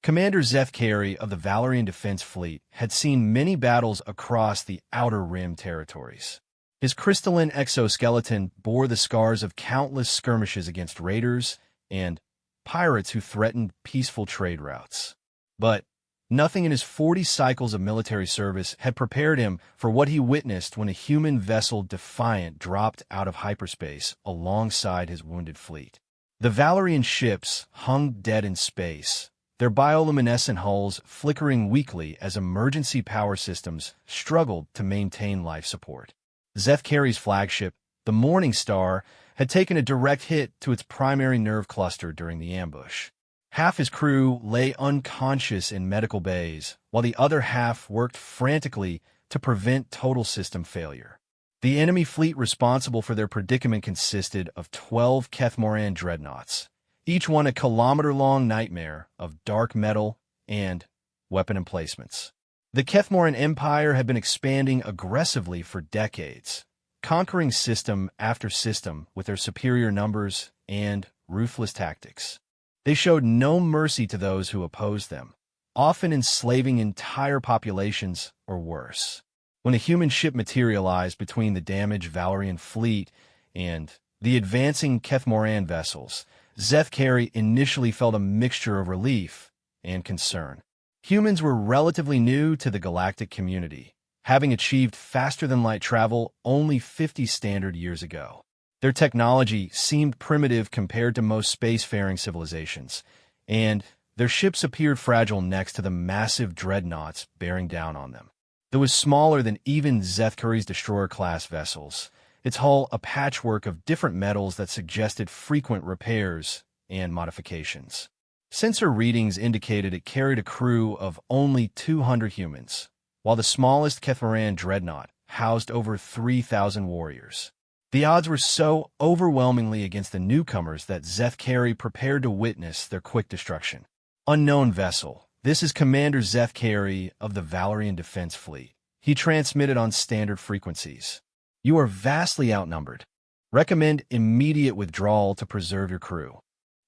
Commander Zeth Carey of the Valerian Defense Fleet had seen many battles across the Outer Rim territories. His crystalline exoskeleton bore the scars of countless skirmishes against raiders and pirates who threatened peaceful trade routes. But nothing in his 40 cycles of military service had prepared him for what he witnessed when a human vessel Defiant dropped out of hyperspace alongside his wounded fleet. The Valerian ships hung dead in space, their bioluminescent hulls flickering weakly as emergency power systems struggled to maintain life support. Zeth Carey's flagship, the Morning Star, had taken a direct hit to its primary nerve cluster during the ambush. Half his crew lay unconscious in medical bays, while the other half worked frantically to prevent total system failure. The enemy fleet responsible for their predicament consisted of 12 Kethmoran dreadnoughts, each one a kilometer-long nightmare of dark metal and weapon emplacements. The Kethmoran Empire had been expanding aggressively for decades, conquering system after system with their superior numbers and ruthless tactics. They showed no mercy to those who opposed them, often enslaving entire populations or worse. When a human ship materialized between the damaged Valerian fleet and the advancing Kethmoran vessels, Zeth Carey initially felt a mixture of relief and concern. Humans were relatively new to the galactic community, having achieved faster-than-light travel only 50 standard years ago. Their technology seemed primitive compared to most spacefaring civilizations, and their ships appeared fragile next to the massive dreadnoughts bearing down on them. It was smaller than even Zeth Carey's destroyer-class vessels, its hull a patchwork of different metals that suggested frequent repairs and modifications. Sensor readings indicated it carried a crew of only 200 humans, while the smallest Kethmoran dreadnought housed over 3,000 warriors. The odds were so overwhelmingly against the newcomers that Zeth Carey prepared to witness their quick destruction. Unknown vessel. This is Commander Zeth Carey of the Valerian Defense Fleet. He transmitted on standard frequencies. You are vastly outnumbered. Recommend immediate withdrawal to preserve your crew.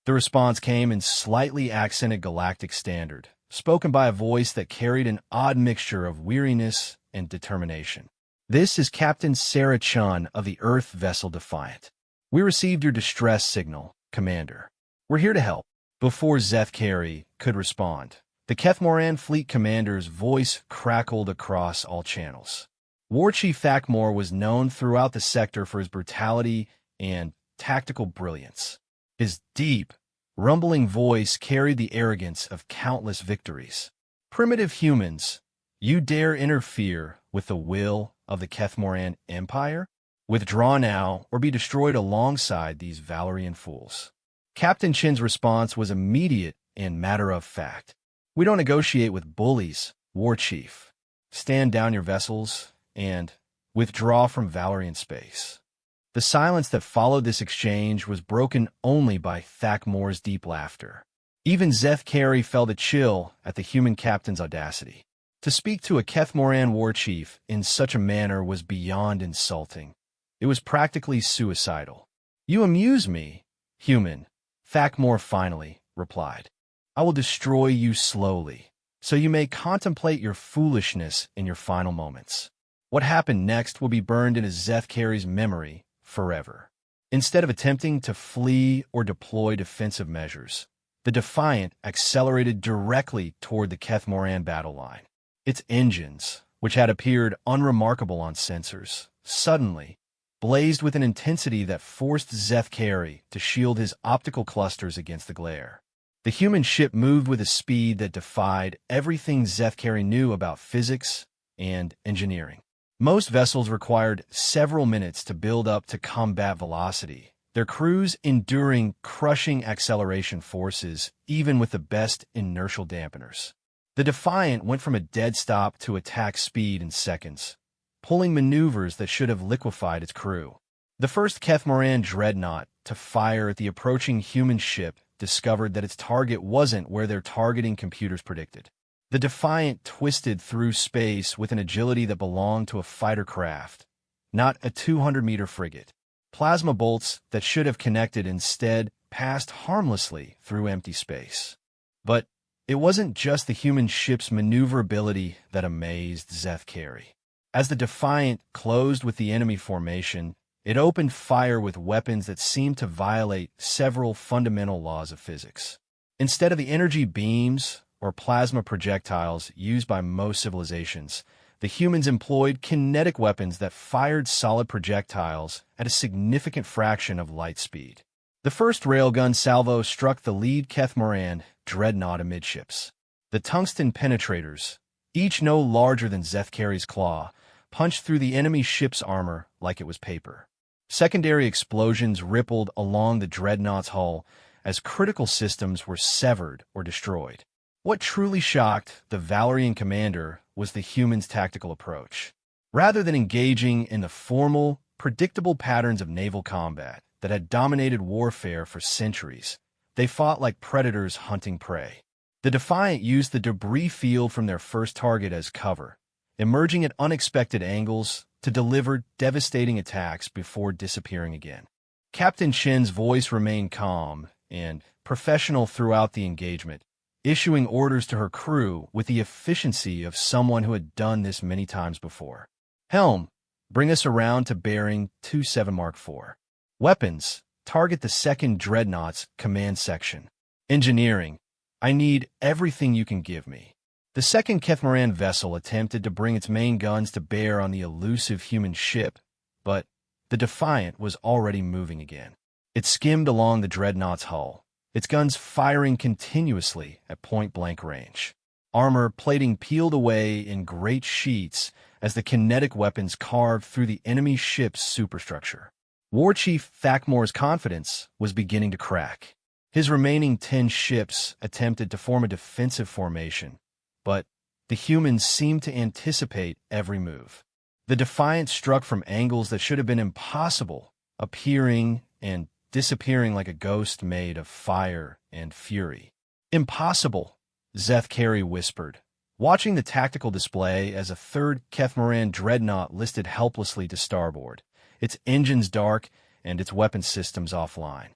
The response came in slightly accented Galactic standard, spoken by a voice that carried an odd mixture of weariness and determination. This is Captain Sarah Chun of the Earth vessel Defiant. We received your distress signal, Commander. We're here to help. Before Zeth Carey could respond, the Kethmoran fleet commander's voice crackled across all channels. War Chief Thakmor was known throughout the sector for his brutality and tactical brilliance. His deep, rumbling voice carried the arrogance of countless victories. Primitive humans, you dare interfere with the will of the Kethmoran Empire? Withdraw now or be destroyed alongside these Valerian fools. Captain Chin's response was immediate and matter-of-fact. We don't negotiate with bullies, War Chief. Stand down your vessels and withdraw from Valerian space. The silence that followed this exchange was broken only by Thakmor's deep laughter. Even Zeth Carey felt a chill at the human captain's audacity. To speak to a Kethmoran war chief in such a manner was beyond insulting. It was practically suicidal. You amuse me, human, Thakmor finally replied. I will destroy you slowly, so you may contemplate your foolishness in your final moments. What happened next will be burned into Zeth Carey's memory forever. Instead of attempting to flee or deploy defensive measures, the Defiant accelerated directly toward the Kethmoran battle line. Its engines, which had appeared unremarkable on sensors, suddenly blazed with an intensity that forced Zeth Carey to shield his optical clusters against the glare. The human ship moved with a speed that defied everything Zeth Carey knew about physics and engineering. Most vessels required several minutes to build up to combat velocity, their crews enduring crushing acceleration forces even with the best inertial dampeners. The Defiant went from a dead stop to attack speed in seconds, pulling maneuvers that should have liquefied its crew. The first Kethmoran dreadnought to fire at the approaching human ship discovered that its target wasn't where their targeting computers predicted. The Defiant twisted through space with an agility that belonged to a fighter craft, not a 200-meter frigate. Plasma bolts that should have connected instead passed harmlessly through empty space. But It wasn't just the human ship's maneuverability that amazed Zeth Carey. As the Defiant closed with the enemy formation, it opened fire with weapons that seemed to violate several fundamental laws of physics. Instead of the energy beams or plasma projectiles used by most civilizations, the humans employed kinetic weapons that fired solid projectiles at a significant fraction of light speed. The first railgun salvo struck the lead Kethmoran dreadnought amidships. The tungsten penetrators, each no larger than Zeth Carey's claw, punched through the enemy ship's armor like it was paper. Secondary explosions rippled along the dreadnought's hull as critical systems were severed or destroyed. What truly shocked the Valerian commander was the humans' tactical approach. Rather than engaging in the formal, predictable patterns of naval combat that had dominated warfare for centuries, they fought like predators hunting prey. The Defiant used the debris field from their first target as cover, emerging at unexpected angles to deliver devastating attacks before disappearing again. Captain Shen's voice remained calm and professional throughout the engagement, issuing orders to her crew with the efficiency of someone who had done this many times before. Helm, bring us around to bearing 27 Mark IV. Weapons, target the second dreadnought's command section. Engineering, I need everything you can give me. The second Kethmoran vessel attempted to bring its main guns to bear on the elusive human ship, but the Defiant was already moving again. It skimmed along the dreadnought's hull, its guns firing continuously at point-blank range. Armor plating peeled away in great sheets as the kinetic weapons carved through the enemy ship's superstructure. War Chief Thakmor's confidence was beginning to crack. His remaining 10 ships attempted to form a defensive formation, but the humans seemed to anticipate every move. The Defiant struck from angles that should have been impossible, appearing and disappearing like a ghost made of fire and fury. Impossible, Zeth Carey whispered, watching the tactical display as a third Kethmoran dreadnought listed helplessly to starboard, its engines dark and its weapon systems offline.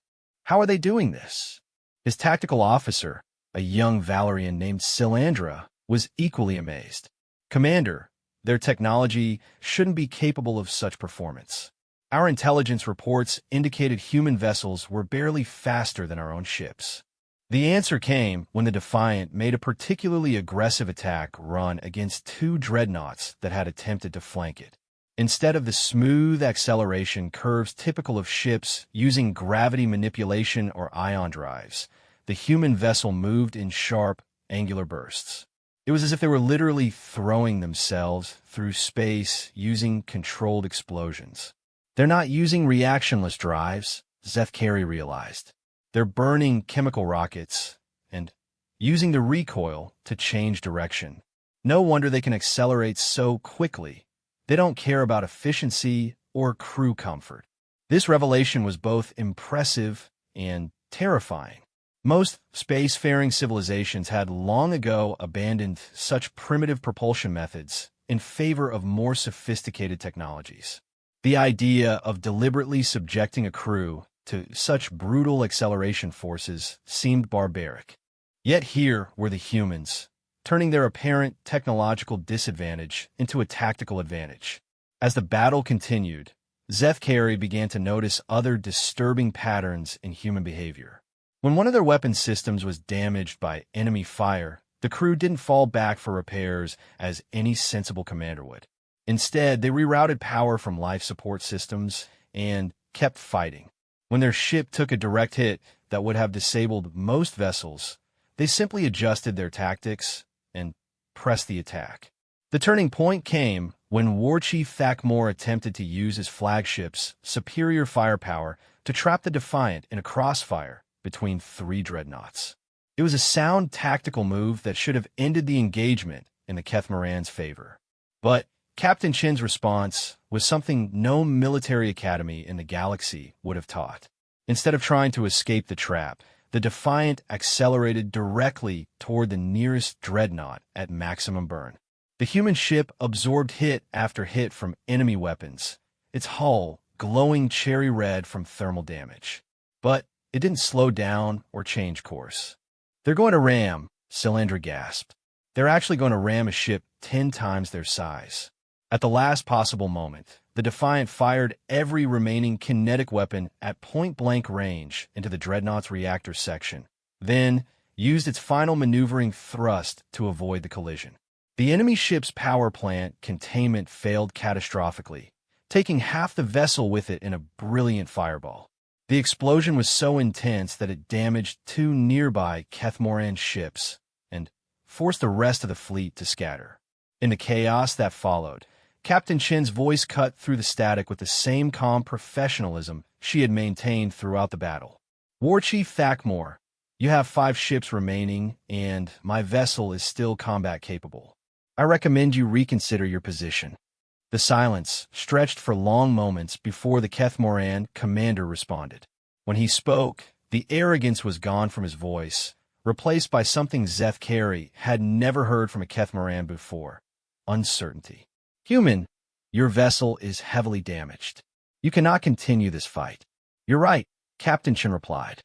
How are they doing this? His tactical officer, a young Valerian named Silandra, was equally amazed. Commander, their technology shouldn't be capable of such performance. Our intelligence reports indicated human vessels were barely faster than our own ships. The answer came when the Defiant made a particularly aggressive attack run against 2 dreadnoughts that had attempted to flank it. Instead of the smooth acceleration curves typical of ships using gravity manipulation or ion drives, the human vessel moved in sharp, angular bursts. It was as if they were literally throwing themselves through space using controlled explosions. They're not using reactionless drives, Zeth Carey realized. They're burning chemical rockets and using the recoil to change direction. No wonder they can accelerate so quickly. They don't care about efficiency or crew comfort. This revelation was both impressive and terrifying. Most spacefaring civilizations had long ago abandoned such primitive propulsion methods in favor of more sophisticated technologies. The idea of deliberately subjecting a crew to such brutal acceleration forces seemed barbaric. Yet here were the humans, turning their apparent technological disadvantage into a tactical advantage. As the battle continued, Zeth Carey began to notice other disturbing patterns in human behavior. When one of their weapon systems was damaged by enemy fire, the crew didn't fall back for repairs as any sensible commander would. Instead, they rerouted power from life support systems and kept fighting. When their ship took a direct hit that would have disabled most vessels, they simply adjusted their tactics and pressed the attack. The turning point came when War Chief Thakmor attempted to use his flagship's superior firepower to trap the Defiant in a crossfire between 3 dreadnoughts. It was a sound tactical move that should have ended the engagement in the Kethmoran's favor. But Captain Shen's response was something no military academy in the galaxy would have taught. Instead of trying to escape the trap, the Defiant accelerated directly toward the nearest dreadnought at maximum burn. The human ship absorbed hit after hit from enemy weapons, its hull glowing cherry red from thermal damage. But it didn't slow down or change course. They're going to ram, Cylindra gasped. They're actually going to ram a ship 10 times their size. At the last possible moment, the Defiant fired every remaining kinetic weapon at point-blank range into the Dreadnought's reactor section, then used its final maneuvering thrust to avoid the collision. The enemy ship's power plant containment failed catastrophically, taking half the vessel with it in a brilliant fireball. The explosion was so intense that it damaged 2 nearby Kethmoran ships and forced the rest of the fleet to scatter. In the chaos that followed, Captain Chen's voice cut through the static with the same calm professionalism she had maintained throughout the battle. War Chief Thakmor, you have 5 ships remaining, and my vessel is still combat capable. I recommend you reconsider your position. The silence stretched for long moments before the Kethmoran commander responded. When he spoke, the arrogance was gone from his voice, replaced by something Zeth Carey had never heard from a Kethmoran before: uncertainty. Human, your vessel is heavily damaged. You cannot continue this fight. You're right, Captain Chen replied.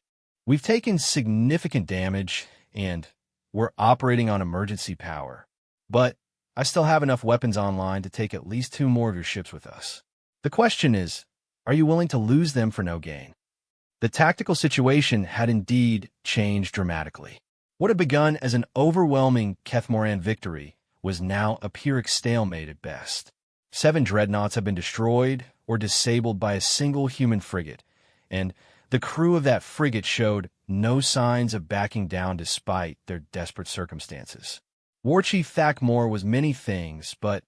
We've taken significant damage, and we're operating on emergency power. But I still have enough weapons online to take at least 2 more of your ships with us. The question is, are you willing to lose them for no gain? The tactical situation had indeed changed dramatically. What had begun as an overwhelming Kethmoran victory was now a Pyrrhic stalemate at best. 7 dreadnoughts had been destroyed or disabled by a single human frigate, and the crew of that frigate showed no signs of backing down despite their desperate circumstances. War Chief Thakmor was many things, but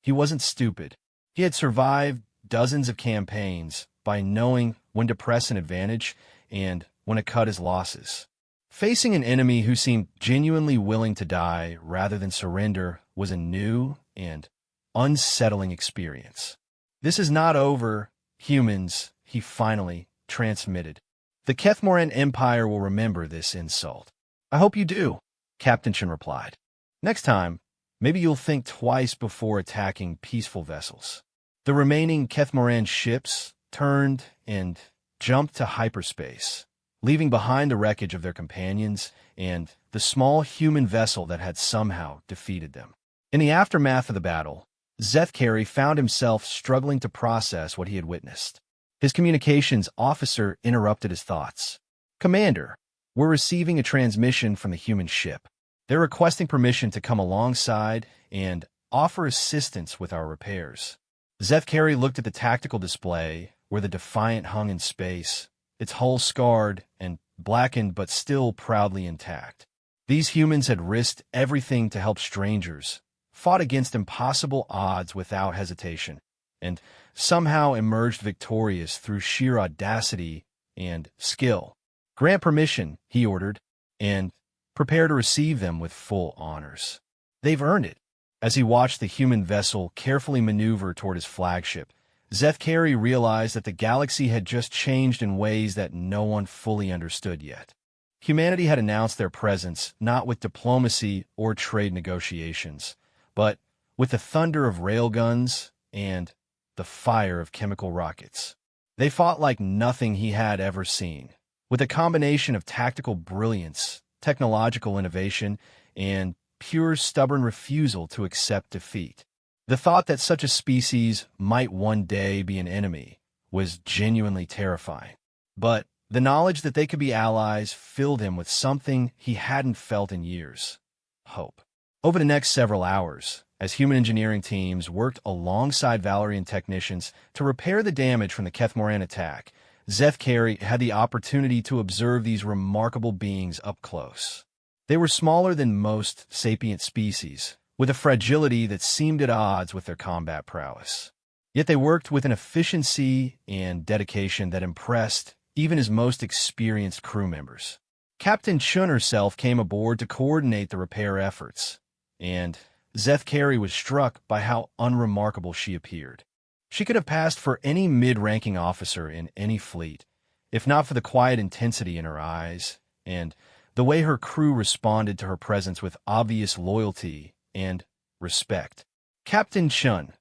he wasn't stupid. He had survived dozens of campaigns by knowing when to press an advantage and when to cut his losses. Facing an enemy who seemed genuinely willing to die rather than surrender was a new and unsettling experience. This is not over, humans, he finally transmitted. The Kethmoran Empire will remember this insult. I hope you do, Captain Chen replied. Next time, maybe you'll think twice before attacking peaceful vessels. The remaining Kethmoran ships turned and jumped to hyperspace, leaving behind the wreckage of their companions and the small human vessel that had somehow defeated them. In the aftermath of the battle, Zeth Carey found himself struggling to process what he had witnessed. His communications officer interrupted his thoughts. Commander, we're receiving a transmission from the human ship. They're requesting permission to come alongside and offer assistance with our repairs. Zeth Carey looked at the tactical display where the Defiant hung in space, its hull scarred and blackened but still proudly intact. These humans had risked everything to help strangers, fought against impossible odds without hesitation, and somehow emerged victorious through sheer audacity and skill. Grant permission, he ordered, and prepare to receive them with full honors. They've earned it. As he watched the human vessel carefully maneuver toward his flagship, Zeth Carey realized that the galaxy had just changed in ways that no one fully understood yet. Humanity had announced their presence not with diplomacy or trade negotiations, but with the thunder of railguns and the fire of chemical rockets. They fought like nothing he had ever seen, with a combination of tactical brilliance, technological innovation, and pure stubborn refusal to accept defeat. The thought that such a species might one day be an enemy was genuinely terrifying. But the knowledge that they could be allies filled him with something he hadn't felt in years: hope. Over the next several hours, as human engineering teams worked alongside Valerian technicians to repair the damage from the Kethmoran attack, Zeth Carey had the opportunity to observe these remarkable beings up close. They were smaller than most sapient species, with a fragility that seemed at odds with their combat prowess. Yet they worked with an efficiency and dedication that impressed even his most experienced crew members. Captain Chun herself came aboard to coordinate the repair efforts, and Zeth Carey was struck by how unremarkable she appeared. She could have passed for any mid-ranking officer in any fleet, if not for the quiet intensity in her eyes and the way her crew responded to her presence with obvious loyalty and respect. Captain Chun,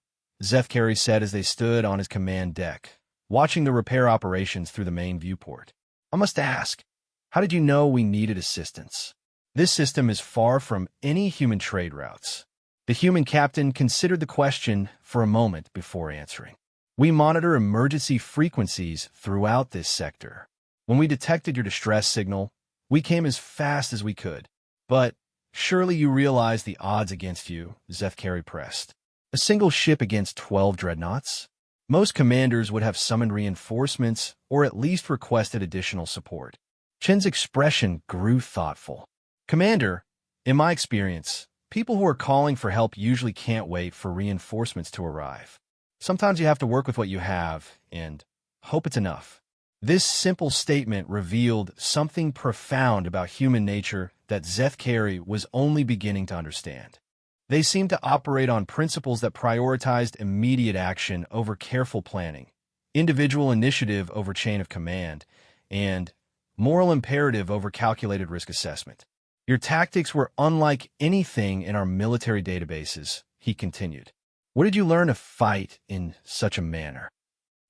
Zeth Carey said as they stood on his command deck, watching the repair operations through the main viewport. I must ask, how did you know we needed assistance? This system is far from any human trade routes. The human captain considered the question for a moment before answering. We monitor emergency frequencies throughout this sector. When we detected your distress signal, we came as fast as we could. But surely you realize the odds against you, Zethkari pressed. A single ship against 12 dreadnoughts? Most commanders would have summoned reinforcements or at least requested additional support. Chen's expression grew thoughtful. Commander, in my experience, people who are calling for help usually can't wait for reinforcements to arrive. Sometimes you have to work with what you have and hope it's enough. This simple statement revealed something profound about human nature that Zethkari was only beginning to understand. They seemed to operate on principles that prioritized immediate action over careful planning, individual initiative over chain of command, and moral imperative over calculated risk assessment. Your tactics were unlike anything in our military databases, he continued. Where did you learn to fight in such a manner?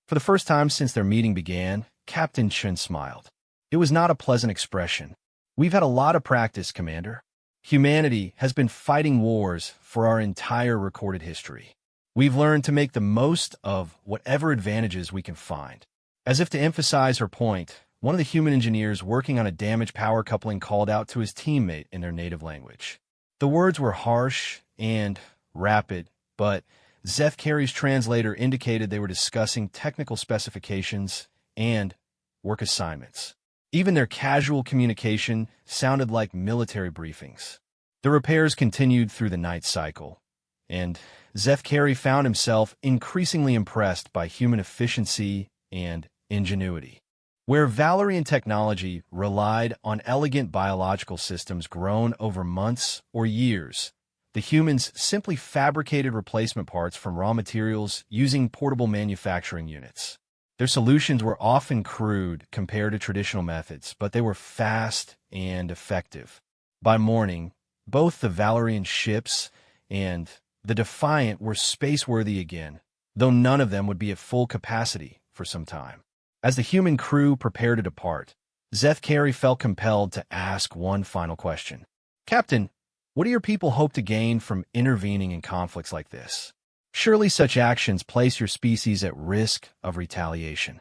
For the first time since their meeting began, Captain Chen smiled. It was not a pleasant expression. We've had a lot of practice, Commander. Humanity has been fighting wars for our entire recorded history. We've learned to make the most of whatever advantages we can find. As if to emphasize her point, one of the human engineers working on a damaged power coupling called out to his teammate in their native language. The words were harsh and rapid, but Zethkari's translator indicated they were discussing technical specifications and work assignments. Even their casual communication sounded like military briefings. The repairs continued through the night cycle, and Zethkari found himself increasingly impressed by human efficiency and ingenuity. Where Valerian technology relied on elegant biological systems grown over months or years, the humans simply fabricated replacement parts from raw materials using portable manufacturing units. Their solutions were often crude compared to traditional methods, but they were fast and effective. By morning, both the Valerian ships and the Defiant were space-worthy again, though none of them would be at full capacity for some time. As the human crew prepared to depart, Zethkari felt compelled to ask one final question. Captain, what do your people hope to gain from intervening in conflicts like this? Surely such actions place your species at risk of retaliation.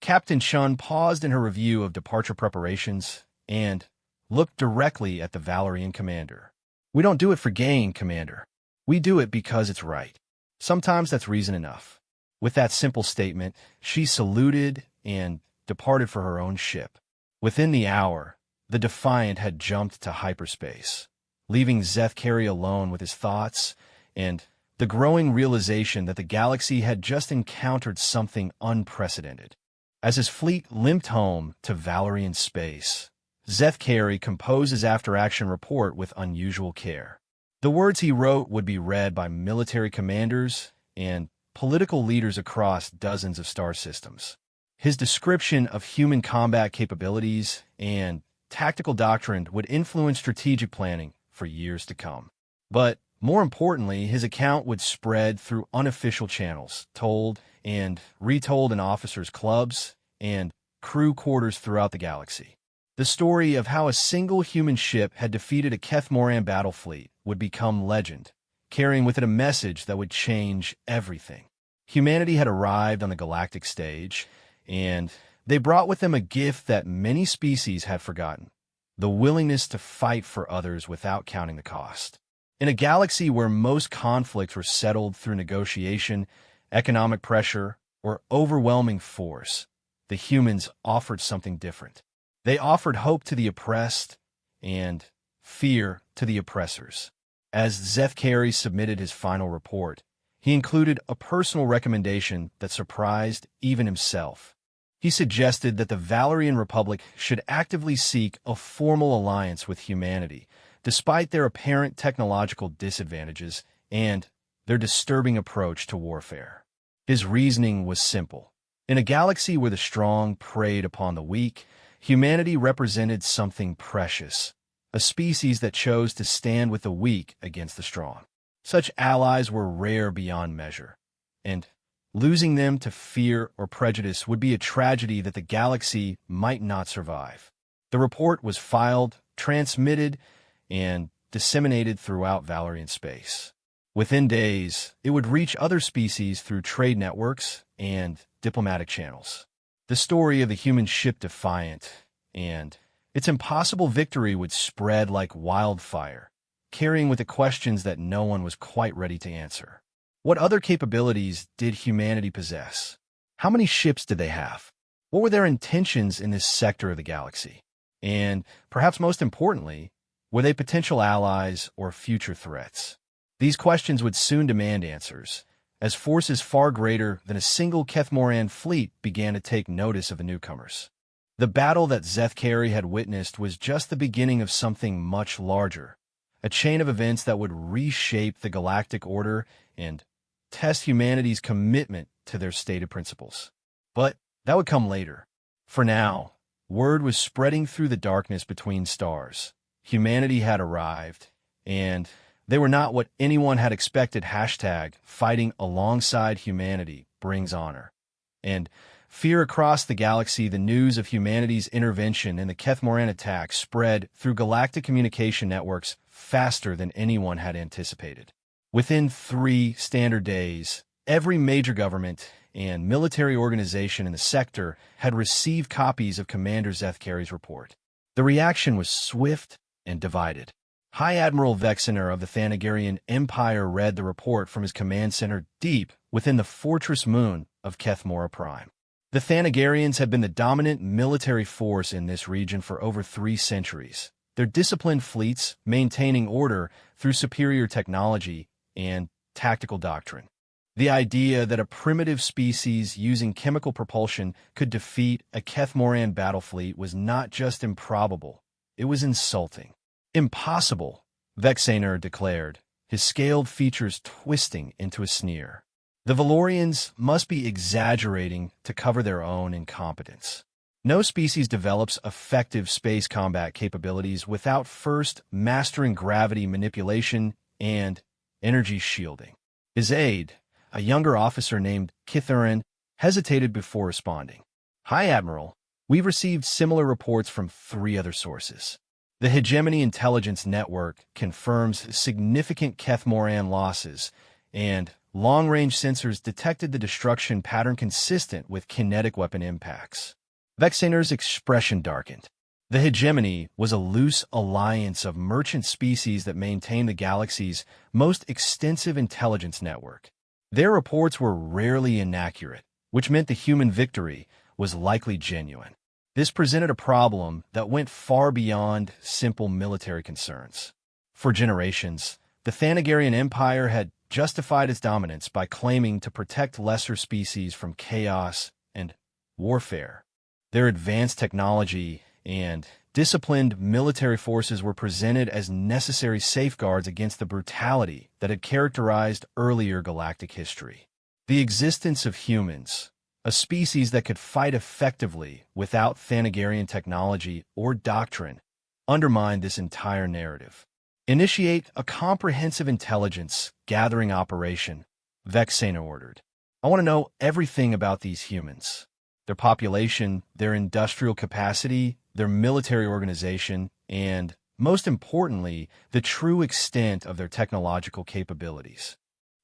Captain Chun paused in her review of departure preparations and looked directly at the Valerian commander. We don't do it for gain, Commander. We do it because it's right. Sometimes that's reason enough. With that simple statement, she saluted and departed for her own ship. Within the hour, the Defiant had jumped to hyperspace, leaving Zethkari alone with his thoughts and the growing realization that the galaxy had just encountered something unprecedented. As his fleet limped home to Valerian space, Zethkari composed his after-action report with unusual care. The words he wrote would be read by military commanders and political leaders across dozens of star systems. His description of human combat capabilities and tactical doctrine would influence strategic planning for years to come. But more importantly, his account would spread through unofficial channels, told and retold in officers' clubs and crew quarters throughout the galaxy. The story of how a single human ship had defeated a Keth-Moran battle fleet would become legend, carrying with it a message that would change everything. Humanity had arrived on the galactic stage, and they brought with them a gift that many species had forgotten: the willingness to fight for others without counting the cost. In a galaxy where most conflicts were settled through negotiation, economic pressure, or overwhelming force, the humans offered something different. They offered hope to the oppressed and fear to the oppressors. As Zethkari submitted his final report, he included a personal recommendation that surprised even himself. He suggested that the Valerian Republic should actively seek a formal alliance with humanity, despite their apparent technological disadvantages and their disturbing approach to warfare. His reasoning was simple. In a galaxy where the strong preyed upon the weak, humanity represented something precious, a species that chose to stand with the weak against the strong. Such allies were rare beyond measure, and losing them to fear or prejudice would be a tragedy that the galaxy might not survive. The report was filed, transmitted, and disseminated throughout Valerian space. Within days, it would reach other species through trade networks and diplomatic channels. The story of the human ship Defiant and its impossible victory would spread like wildfire, carrying with it questions that no one was quite ready to answer. What other capabilities did humanity possess? How many ships did they have? What were their intentions in this sector of the galaxy? And, perhaps most importantly, were they potential allies or future threats? These questions would soon demand answers, as forces far greater than a single Kethmoran fleet began to take notice of the newcomers. The battle that Zethkari had witnessed was just the beginning of something much larger, a chain of events that would reshape the galactic order and test humanity's commitment to their stated principles. But that would come later. For now, word was spreading through the darkness between stars. Humanity had arrived, and they were not what anyone had expected. #fighting alongside humanity brings honor. And fear across the galaxy, the news of humanity's intervention in the Kethmoran attack spread through galactic communication networks faster than anyone had anticipated. Within 3 standard days, every major government and military organization in the sector had received copies of Commander Zethkari's report. The reaction was swift and divided. High Admiral Vexener of the Thanagarian Empire read the report from his command center deep within the fortress moon of Kethmora Prime. The Thanagarians had been the dominant military force in this region for over 3 centuries, their disciplined fleets maintaining order through superior technology and tactical doctrine. The idea that a primitive species using chemical propulsion could defeat a Kethmoran battle fleet was not just improbable, it was insulting. Impossible, Vexener declared, his scaled features twisting into a sneer. The Valorians must be exaggerating to cover their own incompetence. No species develops effective space combat capabilities without first mastering gravity manipulation and energy shielding. His aide, a younger officer named Kithurin, hesitated before responding. High Admiral, we've received similar reports from 3 other sources. The Hegemony Intelligence Network confirms significant Kethmoran losses, and long-range sensors detected the destruction pattern consistent with kinetic weapon impacts. Vexener's expression darkened. The Hegemony was a loose alliance of merchant species that maintained the galaxy's most extensive intelligence network. Their reports were rarely inaccurate, which meant the human victory was likely genuine. This presented a problem that went far beyond simple military concerns. For generations, the Thanagarian Empire had justified its dominance by claiming to protect lesser species from chaos and warfare. Their advanced technology and disciplined military forces were presented as necessary safeguards against the brutality that had characterized earlier galactic history. The existence of humans, a species that could fight effectively without Thanagarian technology or doctrine, undermined this entire narrative. Initiate a comprehensive intelligence gathering operation, Vexener ordered. I want to know everything about these humans. Their population, their industrial capacity, their military organization, and, most importantly, the true extent of their technological capabilities.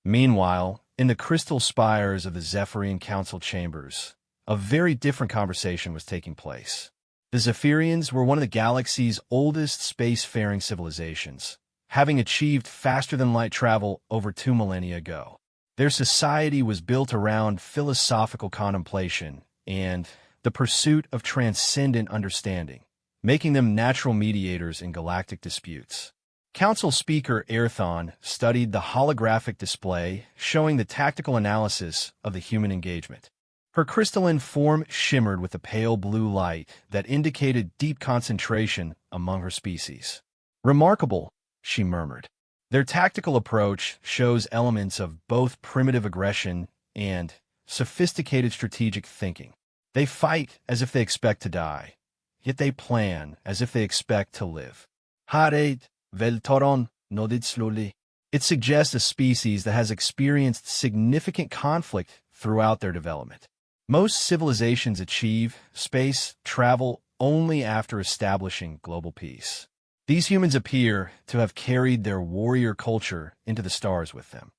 Meanwhile, in the crystal spires of the Zephyrian Council chambers, a very different conversation was taking place. The Zephyrians were one of the galaxy's oldest spacefaring civilizations, having achieved faster-than-light travel over 2 millennia ago. Their society was built around philosophical contemplation and the pursuit of transcendent understanding, making them natural mediators in galactic disputes. Council Speaker Airthon studied the holographic display showing the tactical analysis of the human engagement. Her crystalline form shimmered with a pale blue light that indicated deep concentration among her species. "Remarkable," she murmured. "Their tactical approach shows elements of both primitive aggression and sophisticated strategic thinking. They fight as if they expect to die, yet they plan as if they expect to live." "Narrated, Veltoron," nodded slowly. "It suggests a species that has experienced significant conflict throughout their development. Most civilizations achieve space travel only after establishing global peace. These humans appear to have carried their warrior culture into the stars with them.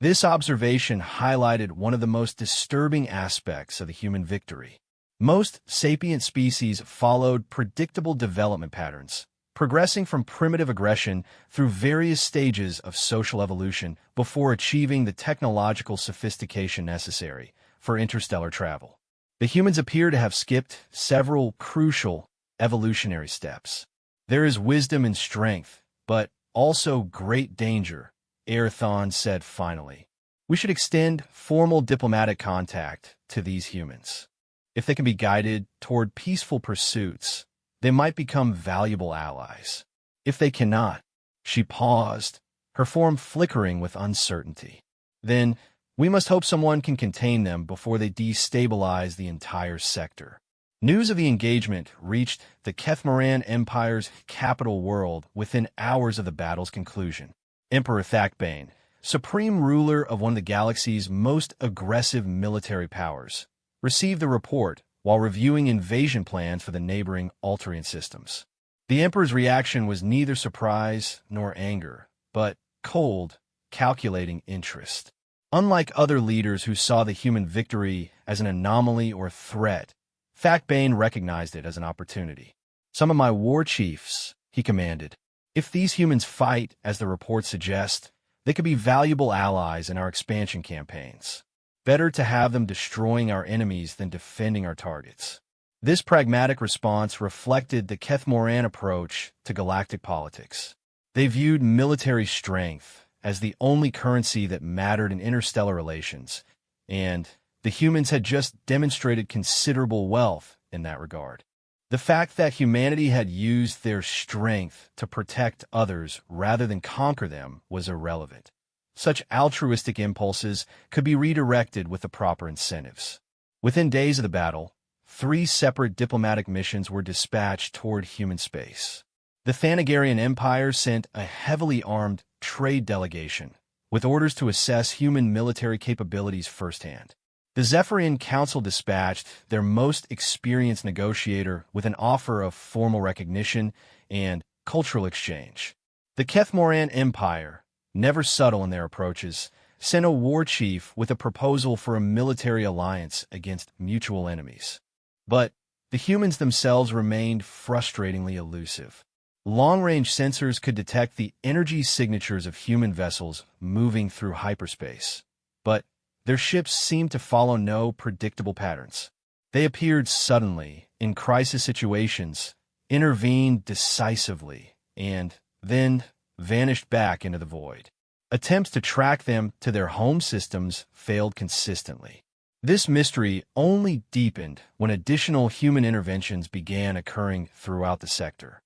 This observation highlighted one of the most disturbing aspects of the human victory. Most sapient species followed predictable development patterns, progressing from primitive aggression through various stages of social evolution before achieving the technological sophistication necessary for interstellar travel. The humans appear to have skipped several crucial evolutionary steps. There is wisdom and strength, but also great danger, Erathon said finally. We should extend formal diplomatic contact to these humans. If they can be guided toward peaceful pursuits, they might become valuable allies. If they cannot, she paused, her form flickering with uncertainty. Then, we must hope someone can contain them before they destabilize the entire sector. News of the engagement reached the Kethmoran Empire's capital world within hours of the battle's conclusion. Emperor Thakbane, supreme ruler of one of the galaxy's most aggressive military powers, received the report while reviewing invasion plans for the neighboring Altarian systems. The Emperor's reaction was neither surprise nor anger, but cold, calculating interest. Unlike other leaders who saw the human victory as an anomaly or threat, Thakbane recognized it as an opportunity. Some of my war chiefs, he commanded. If these humans fight, as the report suggests, they could be valuable allies in our expansion campaigns. Better to have them destroying our enemies than defending our targets. This pragmatic response reflected the Kethmoran approach to galactic politics. They viewed military strength as the only currency that mattered in interstellar relations, and the humans had just demonstrated considerable wealth in that regard. The fact that humanity had used their strength to protect others rather than conquer them was irrelevant. Such altruistic impulses could be redirected with the proper incentives. Within days of the battle, 3 separate diplomatic missions were dispatched toward human space. The Thanagarian Empire sent a heavily armed trade delegation with orders to assess human military capabilities firsthand. The Zephyrian Council dispatched their most experienced negotiator with an offer of formal recognition and cultural exchange. The Kethmoran Empire, never subtle in their approaches, sent a war chief with a proposal for a military alliance against mutual enemies. But the humans themselves remained frustratingly elusive. Long-range sensors could detect the energy signatures of human vessels moving through hyperspace, but their ships seemed to follow no predictable patterns. They appeared suddenly, in crisis situations, intervened decisively, and then vanished back into the void. Attempts to track them to their home systems failed consistently. This mystery only deepened when additional human interventions began occurring throughout the sector.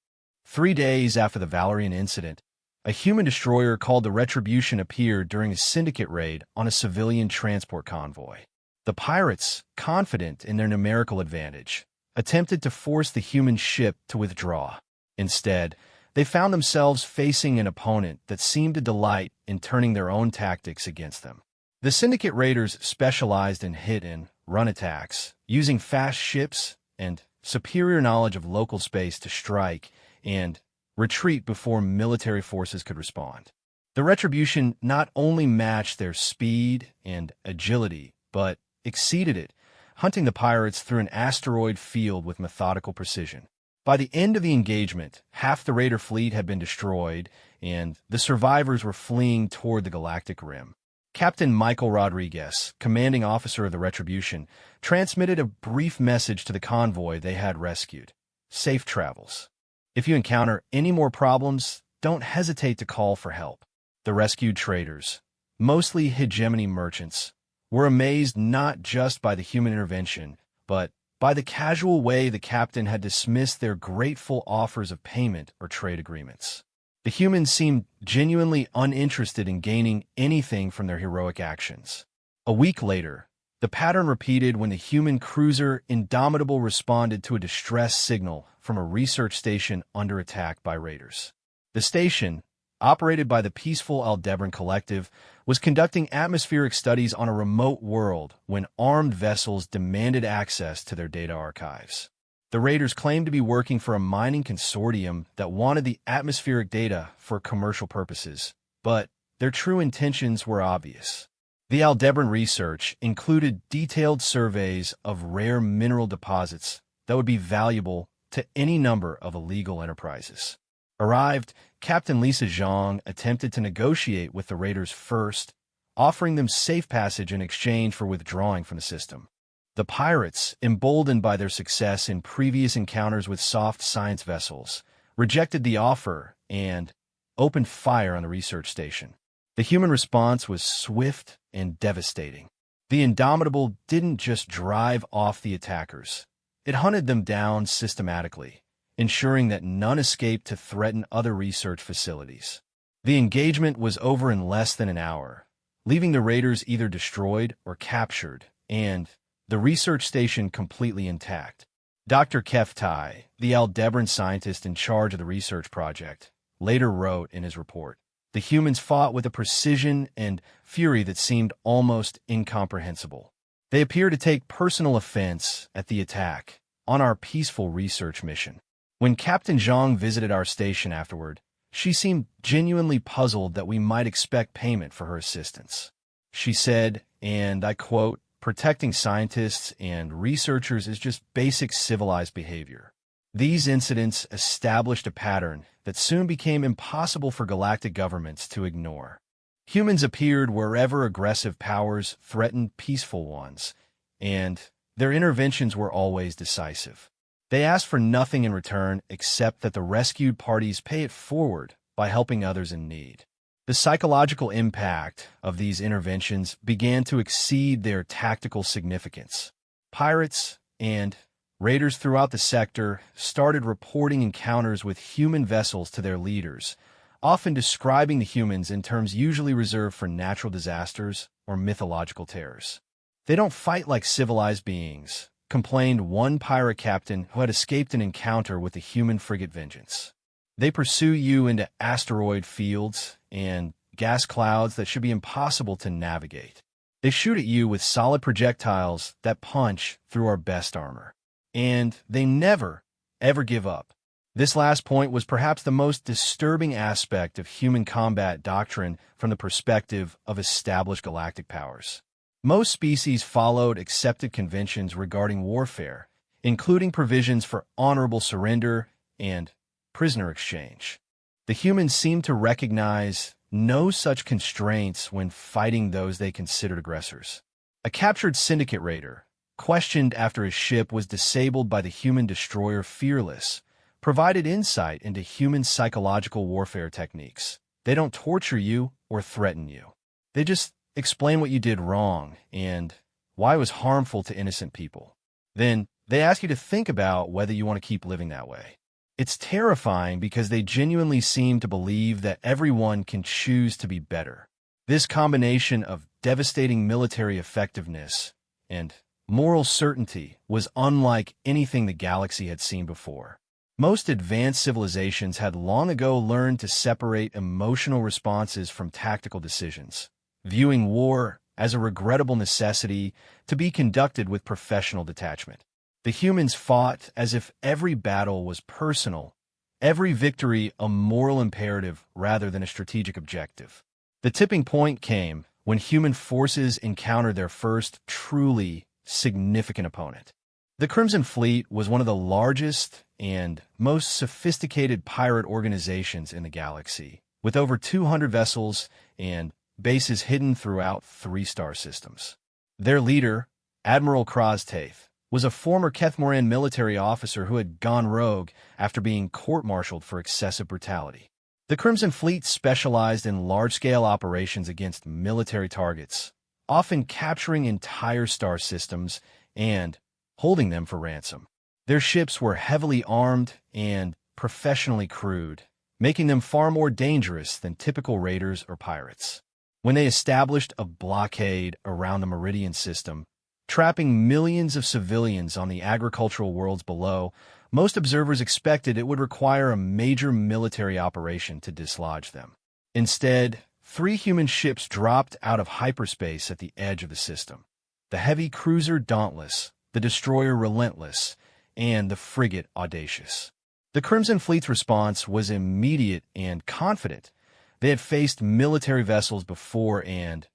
3 days after the Valerian incident, a human destroyer called the Retribution appeared during a syndicate raid on a civilian transport convoy. The pirates, confident in their numerical advantage, attempted to force the human ship to withdraw. Instead, they found themselves facing an opponent that seemed to delight in turning their own tactics against them. The syndicate raiders specialized in hit-and-run attacks, using fast ships and superior knowledge of local space to strike and retreat before military forces could respond. The Retribution not only matched their speed and agility, but exceeded it, hunting the pirates through an asteroid field with methodical precision. By the end of the engagement, half the raider fleet had been destroyed, and the survivors were fleeing toward the Galactic Rim. Captain Michael Rodriguez, commanding officer of the Retribution, transmitted a brief message to the convoy they had rescued. Safe travels. If you encounter any more problems, don't hesitate to call for help. The rescued traders, mostly hegemony merchants, were amazed not just by the human intervention, but by the casual way the captain had dismissed their grateful offers of payment or trade agreements. The humans seemed genuinely uninterested in gaining anything from their heroic actions. A week later, the pattern repeated when the human cruiser Indomitable responded to a distress signal from a research station under attack by raiders. The station, operated by the peaceful Aldebaran Collective, was conducting atmospheric studies on a remote world when armed vessels demanded access to their data archives. The raiders claimed to be working for a mining consortium that wanted the atmospheric data for commercial purposes, but their true intentions were obvious. The Aldebaran research included detailed surveys of rare mineral deposits that would be valuable to any number of illegal enterprises. Arrived, Captain Lisa Zhang attempted to negotiate with the raiders first, offering them safe passage in exchange for withdrawing from the system. The pirates, emboldened by their success in previous encounters with soft science vessels, rejected the offer and opened fire on the research station. The human response was swift and devastating. The Indomitable didn't just drive off the attackers. It hunted them down systematically, ensuring that none escaped to threaten other research facilities. The engagement was over in less than an hour, leaving the raiders either destroyed or captured, and the research station completely intact. Dr. Keftai, the Aldebaran scientist in charge of the research project, later wrote in his report, "The humans fought with a precision and fury that seemed almost incomprehensible. They appear to take personal offense at the attack on our peaceful research mission." When Captain Zhang visited our station afterward, she seemed genuinely puzzled that we might expect payment for her assistance. She said, and I quote, "Protecting scientists and researchers is just basic civilized behavior." These incidents established a pattern that soon became impossible for galactic governments to ignore. Humans appeared wherever aggressive powers threatened peaceful ones, and their interventions were always decisive. They asked for nothing in return except that the rescued parties pay it forward by helping others in need. The psychological impact of these interventions began to exceed their tactical significance. Pirates and raiders throughout the sector started reporting encounters with human vessels to their leaders, often describing the humans in terms usually reserved for natural disasters or mythological terrors. "They don't fight like civilized beings," complained one pirate captain who had escaped an encounter with the human frigate Vengeance. "They pursue you into asteroid fields and gas clouds that should be impossible to navigate. They shoot at you with solid projectiles that punch through our best armor. And they never, ever give up." This last point was perhaps the most disturbing aspect of human combat doctrine from the perspective of established galactic powers. Most species followed accepted conventions regarding warfare, including provisions for honorable surrender and prisoner exchange. The humans seemed to recognize no such constraints when fighting those they considered aggressors. A captured syndicate raider, questioned after his ship was disabled by the human destroyer Fearless, provided insight into human psychological warfare techniques. They don't torture you or threaten you. They just explain what you did wrong and why it was harmful to innocent people. Then they ask you to think about whether you want to keep living that way. It's terrifying because they genuinely seem to believe that everyone can choose to be better. This combination of devastating military effectiveness and moral certainty was unlike anything the galaxy had seen before. Most advanced civilizations had long ago learned to separate emotional responses from tactical decisions, viewing war as a regrettable necessity to be conducted with professional detachment. The humans fought as if every battle was personal, every victory a moral imperative rather than a strategic objective. The tipping point came when human forces encountered their first truly significant opponent. The Crimson Fleet was one of the largest and most sophisticated pirate organizations in the galaxy, with over 200 vessels and bases hidden throughout 3-star systems. Their leader, Admiral Kroztaith, was a former Kethmoran military officer who had gone rogue after being court-martialed for excessive brutality. The Crimson Fleet specialized in large-scale operations against military targets, often capturing entire star systems and holding them for ransom. Their ships were heavily armed and professionally crewed, making them far more dangerous than typical raiders or pirates. When they established a blockade around the Meridian system, trapping millions of civilians on the agricultural worlds below, most observers expected it would require a major military operation to dislodge them. Instead, 3 human ships dropped out of hyperspace at the edge of the system: the heavy cruiser Dauntless, the destroyer Relentless, and the frigate Audacious. The Crimson Fleet's response was immediate and confident. They had faced military vessels before and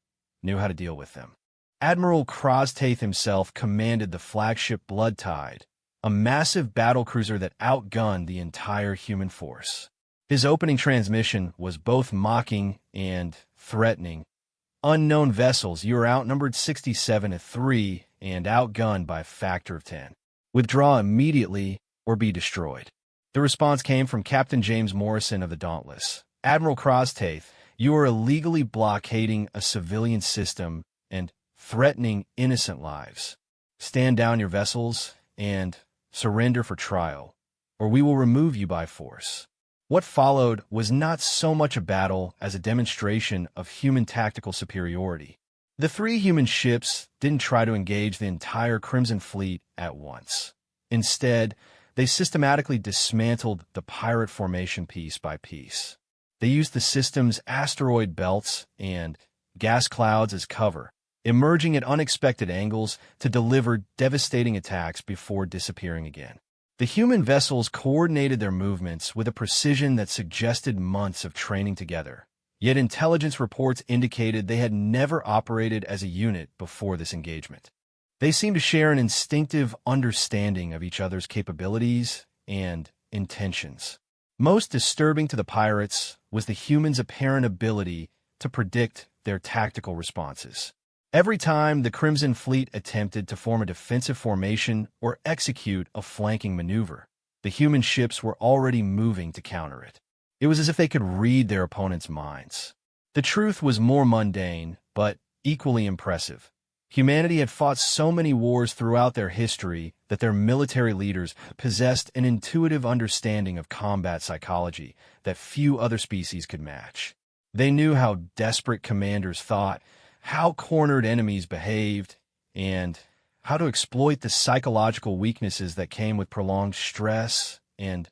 knew how to deal with them. Admiral Crosstaith himself commanded the flagship Blood Tide, a massive battlecruiser that outgunned the entire human force. His opening transmission was both mocking and threatening. "Unknown vessels, you are outnumbered 67-3 and outgunned by a factor of 10. Withdraw immediately or be destroyed." The response came from Captain James Morrison of the Dauntless. "Admiral Crosstaith, you are illegally blockading a civilian system and threatening innocent lives. Stand down your vessels and surrender for trial, or we will remove you by force." What followed was not so much a battle as a demonstration of human tactical superiority. The three human ships didn't try to engage the entire Crimson Fleet at once. Instead, they systematically dismantled the pirate formation piece by piece. They used the system's asteroid belts and gas clouds as cover, emerging at unexpected angles to deliver devastating attacks before disappearing again. The human vessels coordinated their movements with a precision that suggested months of training together. Yet intelligence reports indicated they had never operated as a unit before this engagement. They seemed to share an instinctive understanding of each other's capabilities and intentions. Most disturbing to the pirates was the humans' apparent ability to predict their tactical responses. Every time the Crimson Fleet attempted to form a defensive formation or execute a flanking maneuver, the human ships were already moving to counter it. It was as if they could read their opponents' minds. The truth was more mundane, but equally impressive. Humanity had fought so many wars throughout their history that their military leaders possessed an intuitive understanding of combat psychology that few other species could match. They knew how desperate commanders thought, how cornered enemies behaved, and how to exploit the psychological weaknesses that came with prolonged stress and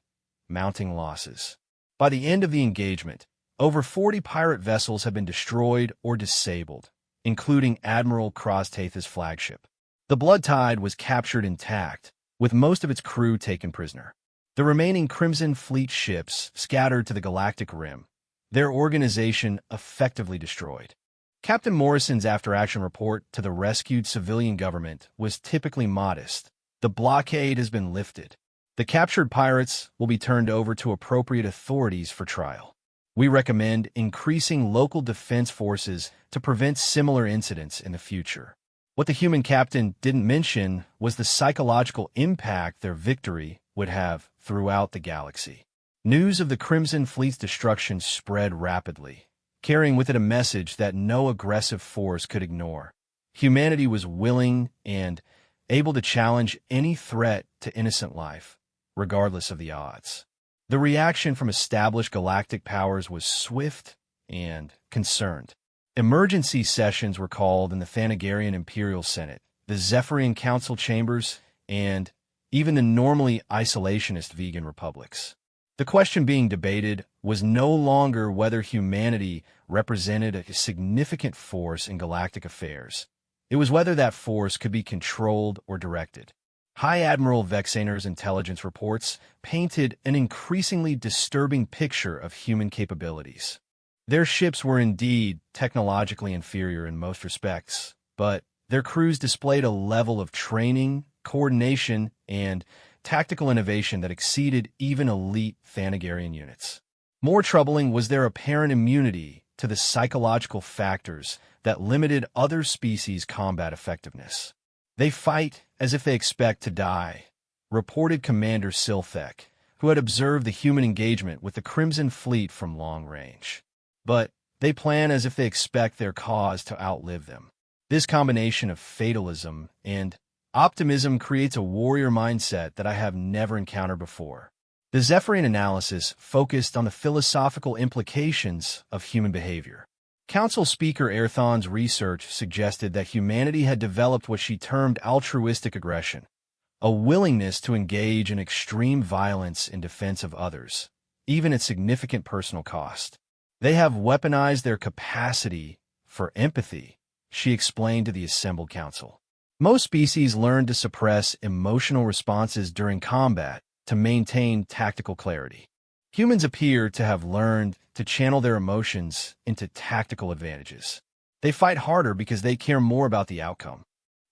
mounting losses. By the end of the engagement, over 40 pirate vessels had been destroyed or disabled, including Admiral Crosstaith's flagship. The Blood Tide was captured intact, with most of its crew taken prisoner. The remaining Crimson Fleet ships scattered to the Galactic rim, their organization effectively destroyed. Captain Morrison's after-action report to the rescued civilian government was typically modest. "The blockade has been lifted. The captured pirates will be turned over to appropriate authorities for trial. We recommend increasing local defense forces to prevent similar incidents in the future." What the human captain didn't mention was the psychological impact their victory would have throughout the galaxy. News of the Crimson Fleet's destruction spread rapidly, carrying with it a message that no aggressive force could ignore. Humanity was willing and able to challenge any threat to innocent life, regardless of the odds. The reaction from established galactic powers was swift and concerned. Emergency sessions were called in the Thanagarian Imperial Senate, the Zephyrian Council chambers, and even the normally isolationist vegan republics. The question being debated was no longer whether humanity represented a significant force in galactic affairs. It was whether that force could be controlled or directed. High Admiral Vexanor's intelligence reports painted an increasingly disturbing picture of human capabilities. Their ships were indeed technologically inferior in most respects, but their crews displayed a level of training, coordination, and tactical innovation that exceeded even elite Thanagarian units. More troubling was their apparent immunity to the psychological factors that limited other species' combat effectiveness. "They fight as if they expect to die," reported Commander Silthek, who had observed the human engagement with the Crimson Fleet from long range. "But they plan as if they expect their cause to outlive them." This combination of fatalism and optimism creates a warrior mindset that I have never encountered before. The Zephyrian analysis focused on the philosophical implications of human behavior. Council Speaker Airthon's research suggested that humanity had developed what she termed altruistic aggression, a willingness to engage in extreme violence in defense of others, even at significant personal cost. "They have weaponized their capacity for empathy," she explained to the assembled council. Most species learn to suppress emotional responses during combat to maintain tactical clarity. Humans appear to have learned to channel their emotions into tactical advantages. They fight harder because they care more about the outcome.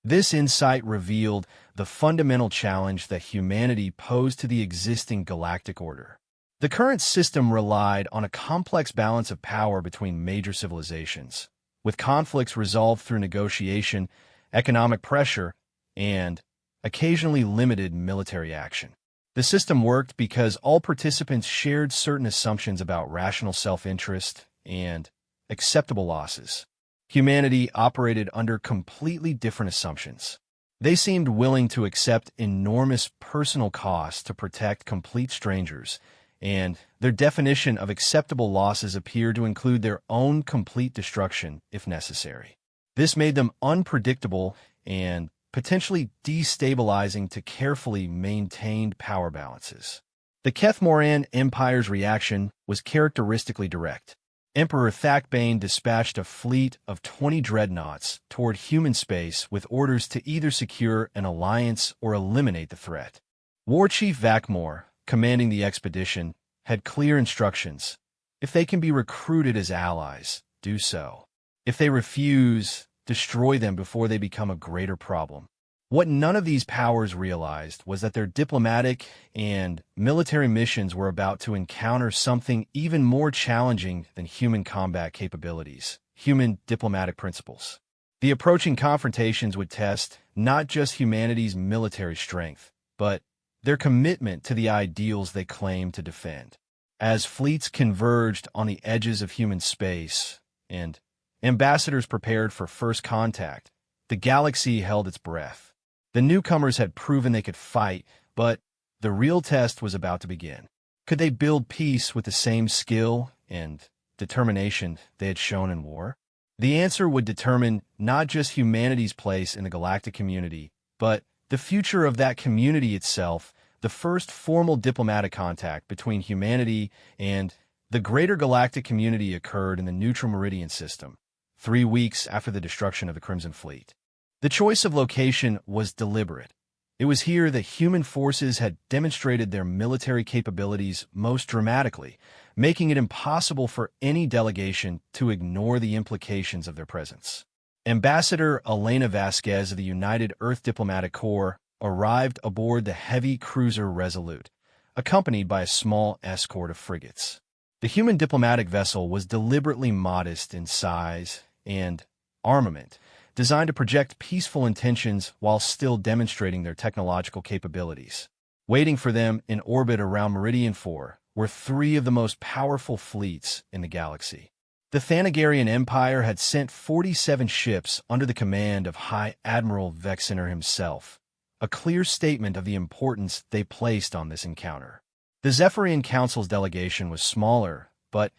This insight revealed the fundamental challenge that humanity posed to the existing galactic order. The current system relied on a complex balance of power between major civilizations, with conflicts resolved through negotiation, economic pressure, and occasionally limited military action. The system worked because all participants shared certain assumptions about rational self-interest and acceptable losses. Humanity operated under completely different assumptions. They seemed willing to accept enormous personal costs to protect complete strangers, and their definition of acceptable losses appeared to include their own complete destruction if necessary. This made them unpredictable and potentially destabilizing to carefully maintained power balances. The Keth-Moran Empire's reaction was characteristically direct. Emperor Thakbane dispatched a fleet of 20 dreadnoughts toward human space with orders to either secure an alliance or eliminate the threat. War Chief Vakmor, commanding the expedition, had clear instructions. If they can be recruited as allies, do so. If they refuse, destroy them before they become a greater problem. What none of these powers realized was that their diplomatic and military missions were about to encounter something even more challenging than human combat capabilities: human diplomatic principles. The approaching confrontations would test not just humanity's military strength, but their commitment to the ideals they claim to defend. As fleets converged on the edges of human space and ambassadors prepared for first contact, the galaxy held its breath. The newcomers had proven they could fight, but the real test was about to begin. Could they build peace with the same skill and determination they had shown in war? The answer would determine not just humanity's place in the galactic community, but the future of that community itself. The first formal diplomatic contact between humanity and the greater galactic community occurred in the Neutral Meridian system, 3 weeks after the destruction of the Crimson Fleet. The choice of location was deliberate. It was here that human forces had demonstrated their military capabilities most dramatically, making it impossible for any delegation to ignore the implications of their presence. Ambassador Elena Vasquez of the United Earth Diplomatic Corps arrived aboard the heavy cruiser Resolute, accompanied by a small escort of frigates. The human diplomatic vessel was deliberately modest in size and armament, designed to project peaceful intentions while still demonstrating their technological capabilities. Waiting for them in orbit around Meridian 4 were 3 of the most powerful fleets in the galaxy. The Thanagarian Empire had sent 47 ships under the command of High Admiral Vexener himself, a clear statement of the importance they placed on this encounter. The Zephyrian Council's delegation was smaller, but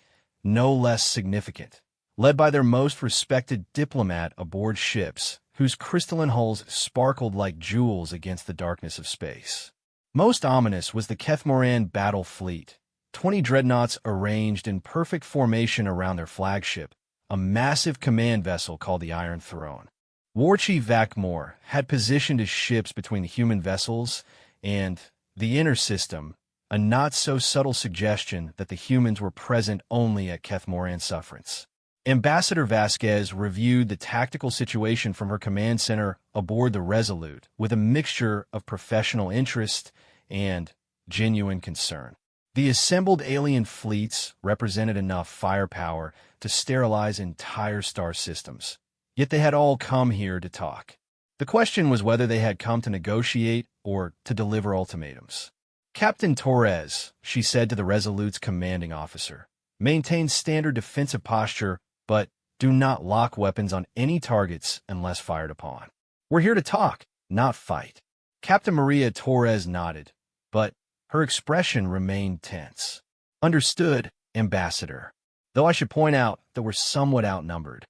no less significant, led by their most respected diplomat aboard ships, whose crystalline hulls sparkled like jewels against the darkness of space. Most ominous was the Keth-Moran battle fleet, 20 dreadnoughts arranged in perfect formation around their flagship, a massive command vessel called the Iron Throne. War Chief Vakmor had positioned his ships between the human vessels and the inner system, a not-so-subtle suggestion that the humans were present only at Keth-Moran sufferance. Ambassador Vasquez reviewed the tactical situation from her command center aboard the Resolute with a mixture of professional interest and genuine concern. The assembled alien fleets represented enough firepower to sterilize entire star systems, yet they had all come here to talk. The question was whether they had come to negotiate or to deliver ultimatums. "Captain Torres," she said to the Resolute's commanding officer, "maintain standard defensive posture, but do not lock weapons on any targets unless fired upon. We're here to talk, not fight." Captain Maria Torres nodded, but her expression remained tense. "Understood, Ambassador, though I should point out that we're somewhat outnumbered."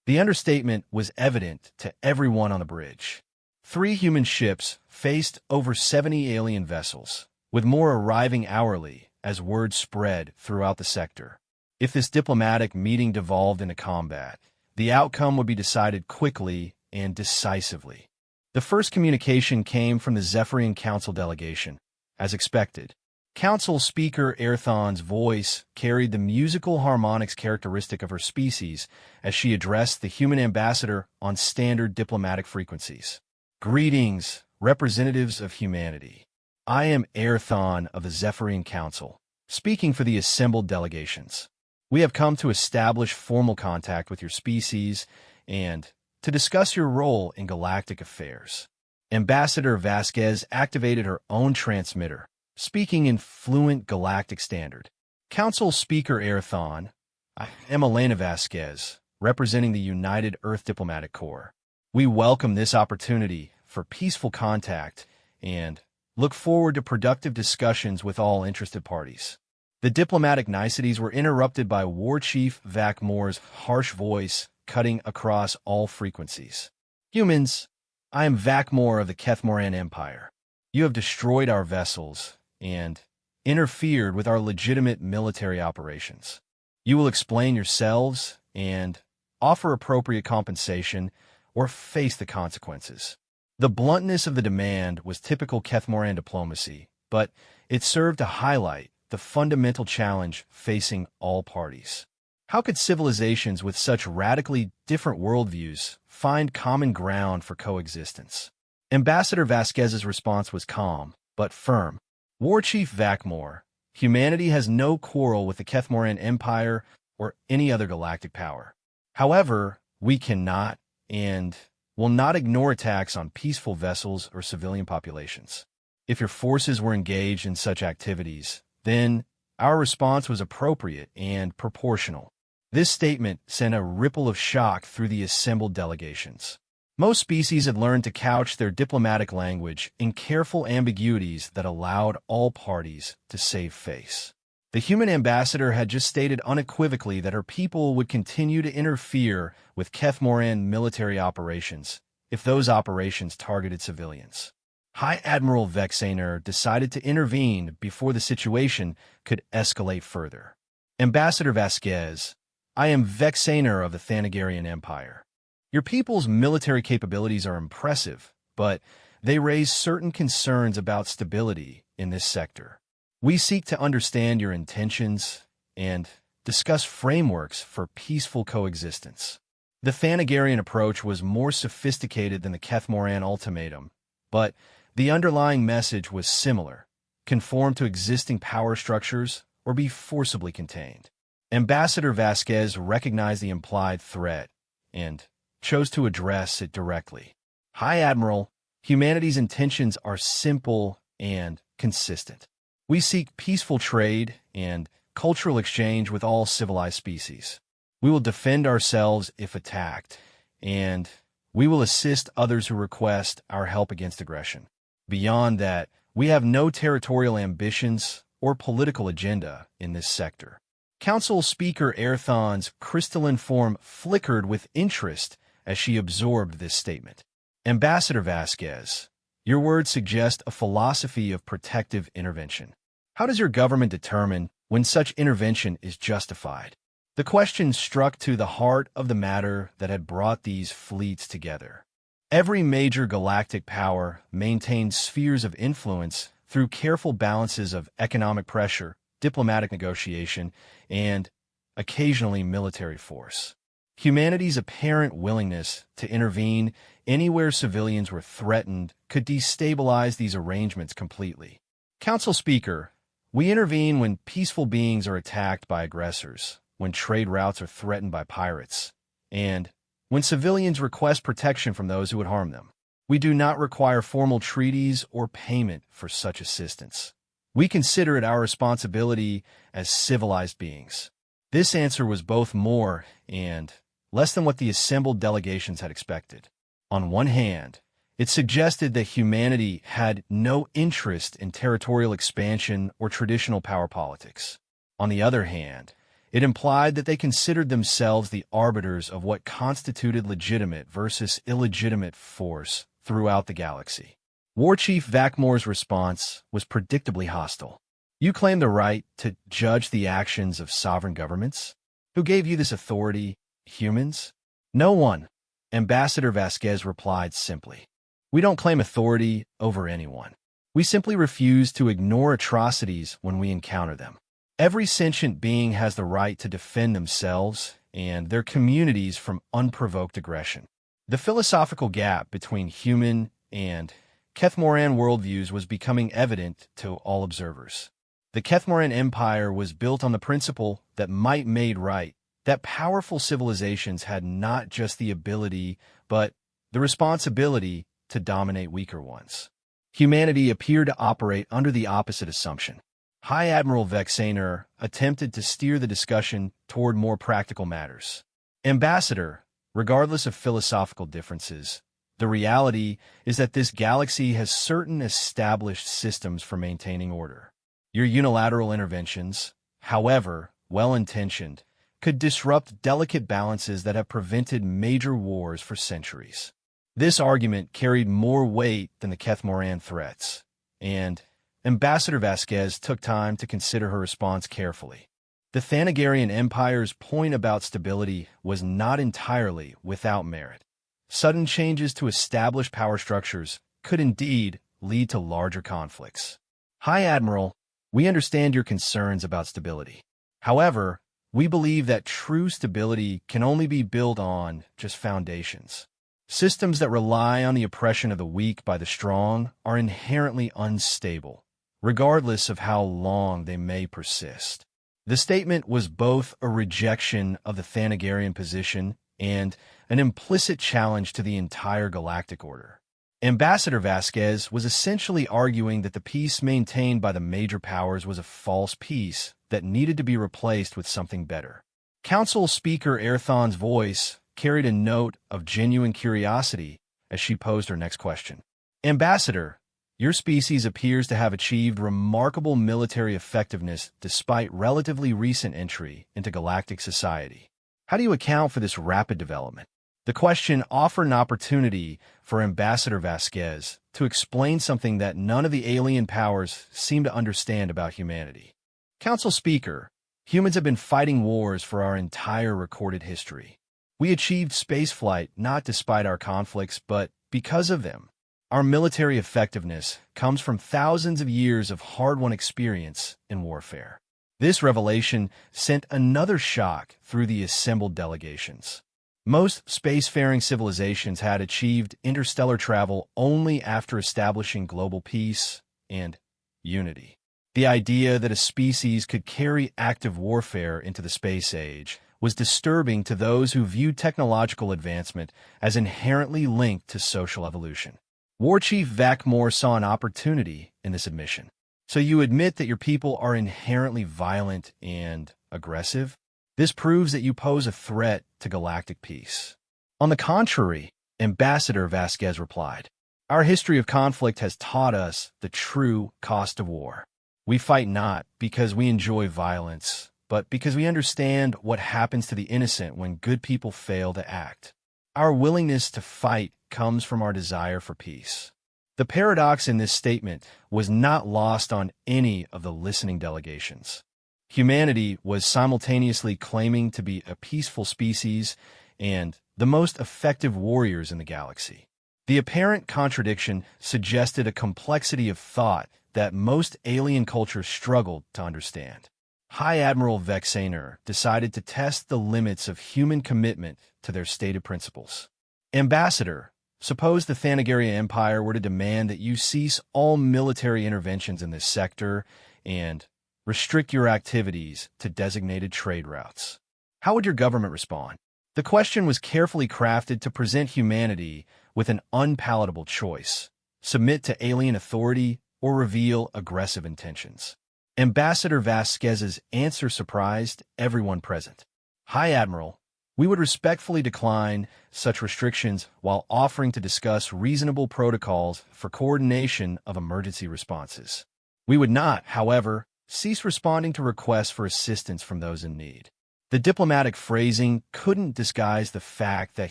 The understatement was evident to everyone on the bridge. 3 human ships faced over 70 alien vessels, with more arriving hourly as word spread throughout the sector. If this diplomatic meeting devolved into combat, the outcome would be decided quickly and decisively. The first communication came from the Zephyrian Council delegation. As expected, Council Speaker Airthon's voice carried the musical harmonics characteristic of her species as she addressed the human ambassador on standard diplomatic frequencies. Greetings, representatives of humanity. I am Airthon of the Zephyrian Council, speaking for the assembled delegations. We have come to establish formal contact with your species and to discuss your role in galactic affairs. Ambassador Vasquez activated her own transmitter, speaking in fluent galactic standard. Council Speaker Airthon, I am Elena Vasquez, representing the United Earth Diplomatic Corps. We welcome this opportunity for peaceful contact and look forward to productive discussions with all interested parties. The diplomatic niceties were interrupted by War Chief Vakmore's harsh voice cutting across all frequencies. Humans, I am Vakmore of the Kethmoran Empire. You have destroyed our vessels and interfered with our legitimate military operations. You will explain yourselves and offer appropriate compensation or face the consequences. The bluntness of the demand was typical Kethmoran diplomacy, but it served to highlight the fundamental challenge facing all parties. How could civilizations with such radically different worldviews find common ground for coexistence? Ambassador Vasquez's response was calm, but firm. War Chief Vakmore, humanity has no quarrel with the Kethmoran Empire or any other galactic power. However, we cannot and will not ignore attacks on peaceful vessels or civilian populations. If your forces were engaged in such activities, then our response was appropriate and proportional. This statement sent a ripple of shock through the assembled delegations. Most species had learned to couch their diplomatic language in careful ambiguities that allowed all parties to save face. The human ambassador had just stated unequivocally that her people would continue to interfere with Kethmoran military operations if those operations targeted civilians. High Admiral Vexaner decided to intervene before the situation could escalate further. Ambassador Vasquez, I am Vexaner of the Thanagarian Empire. Your people's military capabilities are impressive, but they raise certain concerns about stability in this sector. We seek to understand your intentions and discuss frameworks for peaceful coexistence. The Thanagarian approach was more sophisticated than the Kethmoran ultimatum, but the underlying message was similar: conform to existing power structures or be forcibly contained. Ambassador Vasquez recognized the implied threat and chose to address it directly. High Admiral, humanity's intentions are simple and consistent. We seek peaceful trade and cultural exchange with all civilized species. We will defend ourselves if attacked, and we will assist others who request our help against aggression. Beyond that, we have no territorial ambitions or political agenda in this sector. Council Speaker Airthon's crystalline form flickered with interest as she absorbed this statement. Ambassador Vasquez, your words suggest a philosophy of protective intervention. How does your government determine when such intervention is justified? The question struck to the heart of the matter that had brought these fleets together. Every major galactic power maintained spheres of influence through careful balances of economic pressure, diplomatic negotiation, and occasionally military force. Humanity's apparent willingness to intervene anywhere civilians were threatened could destabilize these arrangements completely. Council Speaker, we intervene when peaceful beings are attacked by aggressors, when trade routes are threatened by pirates, and when civilians request protection from those who would harm them. We do not require formal treaties or payment for such assistance. We consider it our responsibility as civilized beings. This answer was both more and less than what the assembled delegations had expected. On one hand, it suggested that humanity had no interest in territorial expansion or traditional power politics. On the other hand, it implied that they considered themselves the arbiters of what constituted legitimate versus illegitimate force throughout the galaxy. War Chief Vakmore's response was predictably hostile. You claim the right to judge the actions of sovereign governments? Who gave you this authority, humans? No one, Ambassador Vasquez replied simply. We don't claim authority over anyone. We simply refuse to ignore atrocities when we encounter them. Every sentient being has the right to defend themselves and their communities from unprovoked aggression. The philosophical gap between human and Kethmoran worldviews was becoming evident to all observers. The Kethmoran Empire was built on the principle that might made right, that powerful civilizations had not just the ability, but the responsibility to dominate weaker ones. Humanity appeared to operate under the opposite assumption. High Admiral Vexaner attempted to steer the discussion toward more practical matters. Ambassador, regardless of philosophical differences, the reality is that this galaxy has certain established systems for maintaining order. Your unilateral interventions, however well-intentioned, could disrupt delicate balances that have prevented major wars for centuries. This argument carried more weight than the Kethmoran threats, and Ambassador Vasquez took time to consider her response carefully. The Thanagarian Empire's point about stability was not entirely without merit. Sudden changes to established power structures could indeed lead to larger conflicts. High Admiral, we understand your concerns about stability. However, we believe that true stability can only be built on just foundations. Systems that rely on the oppression of the weak by the strong are inherently unstable, regardless of how long they may persist. The statement was both a rejection of the Thanagarian position and an implicit challenge to the entire galactic order. Ambassador Vasquez was essentially arguing that the peace maintained by the major powers was a false peace that needed to be replaced with something better. Council Speaker Erthon's voice carried a note of genuine curiosity as she posed her next question. Ambassador, your species appears to have achieved remarkable military effectiveness despite relatively recent entry into galactic society. How do you account for this rapid development? The question offered an opportunity for Ambassador Vasquez to explain something that none of the alien powers seem to understand about humanity. Council Speaker, humans have been fighting wars for our entire recorded history. We achieved spaceflight not despite our conflicts, but because of them. Our military effectiveness comes from thousands of years of hard-won experience in warfare. This revelation sent another shock through the assembled delegations. Most spacefaring civilizations had achieved interstellar travel only after establishing global peace and unity. The idea that a species could carry active warfare into the space age was disturbing to those who viewed technological advancement as inherently linked to social evolution. War Chief Vakmore saw an opportunity in this admission. So you admit that your people are inherently violent and aggressive? This proves that you pose a threat to galactic peace. On the contrary, Ambassador Vasquez replied, our history of conflict has taught us the true cost of war. We fight not because we enjoy violence, but because we understand what happens to the innocent when good people fail to act. Our willingness to fight comes from our desire for peace. The paradox in this statement was not lost on any of the listening delegations. Humanity was simultaneously claiming to be a peaceful species and the most effective warriors in the galaxy. The apparent contradiction suggested a complexity of thought that most alien cultures struggled to understand. High Admiral Vexaner decided to test the limits of human commitment to their stated principles. Ambassador, suppose the Thanagarian Empire were to demand that you cease all military interventions in this sector and restrict your activities to designated trade routes. How would your government respond? The question was carefully crafted to present humanity with an unpalatable choice: submit to alien authority or reveal aggressive intentions. Ambassador Vasquez's answer surprised everyone present. High Admiral, we would respectfully decline such restrictions while offering to discuss reasonable protocols for coordination of emergency responses. We would not, however, cease responding to requests for assistance from those in need. The diplomatic phrasing couldn't disguise the fact that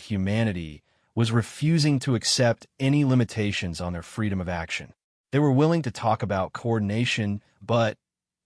humanity was refusing to accept any limitations on their freedom of action. They were willing to talk about coordination, but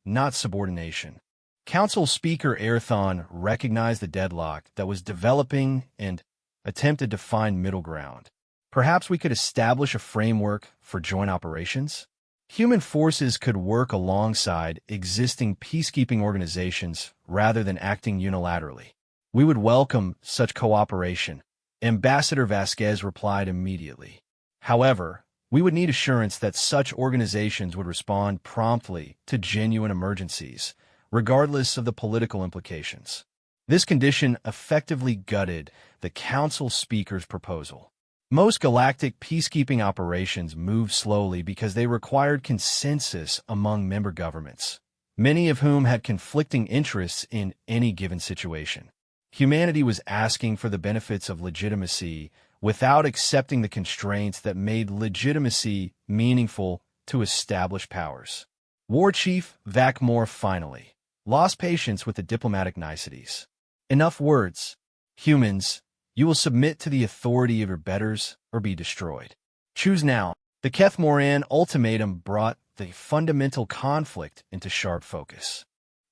not subordination. Council Speaker Erthon recognized the deadlock that was developing and attempted to find middle ground. Perhaps we could establish a framework for joint operations? Human forces could work alongside existing peacekeeping organizations rather than acting unilaterally. We would welcome such cooperation. Ambassador Vasquez replied immediately. However, we would need assurance that such organizations would respond promptly to genuine emergencies, regardless of the political implications. This condition effectively gutted the Council Speaker's proposal. Most galactic peacekeeping operations moved slowly because they required consensus among member governments, many of whom had conflicting interests in any given situation. Humanity was asking for the benefits of legitimacy without accepting the constraints that made legitimacy meaningful to established powers. War Chief Vakmore finally lost patience with the diplomatic niceties. Enough words. Humans, you will submit to the authority of your betters or be destroyed. Choose now. The Keth Moran ultimatum brought the fundamental conflict into sharp focus.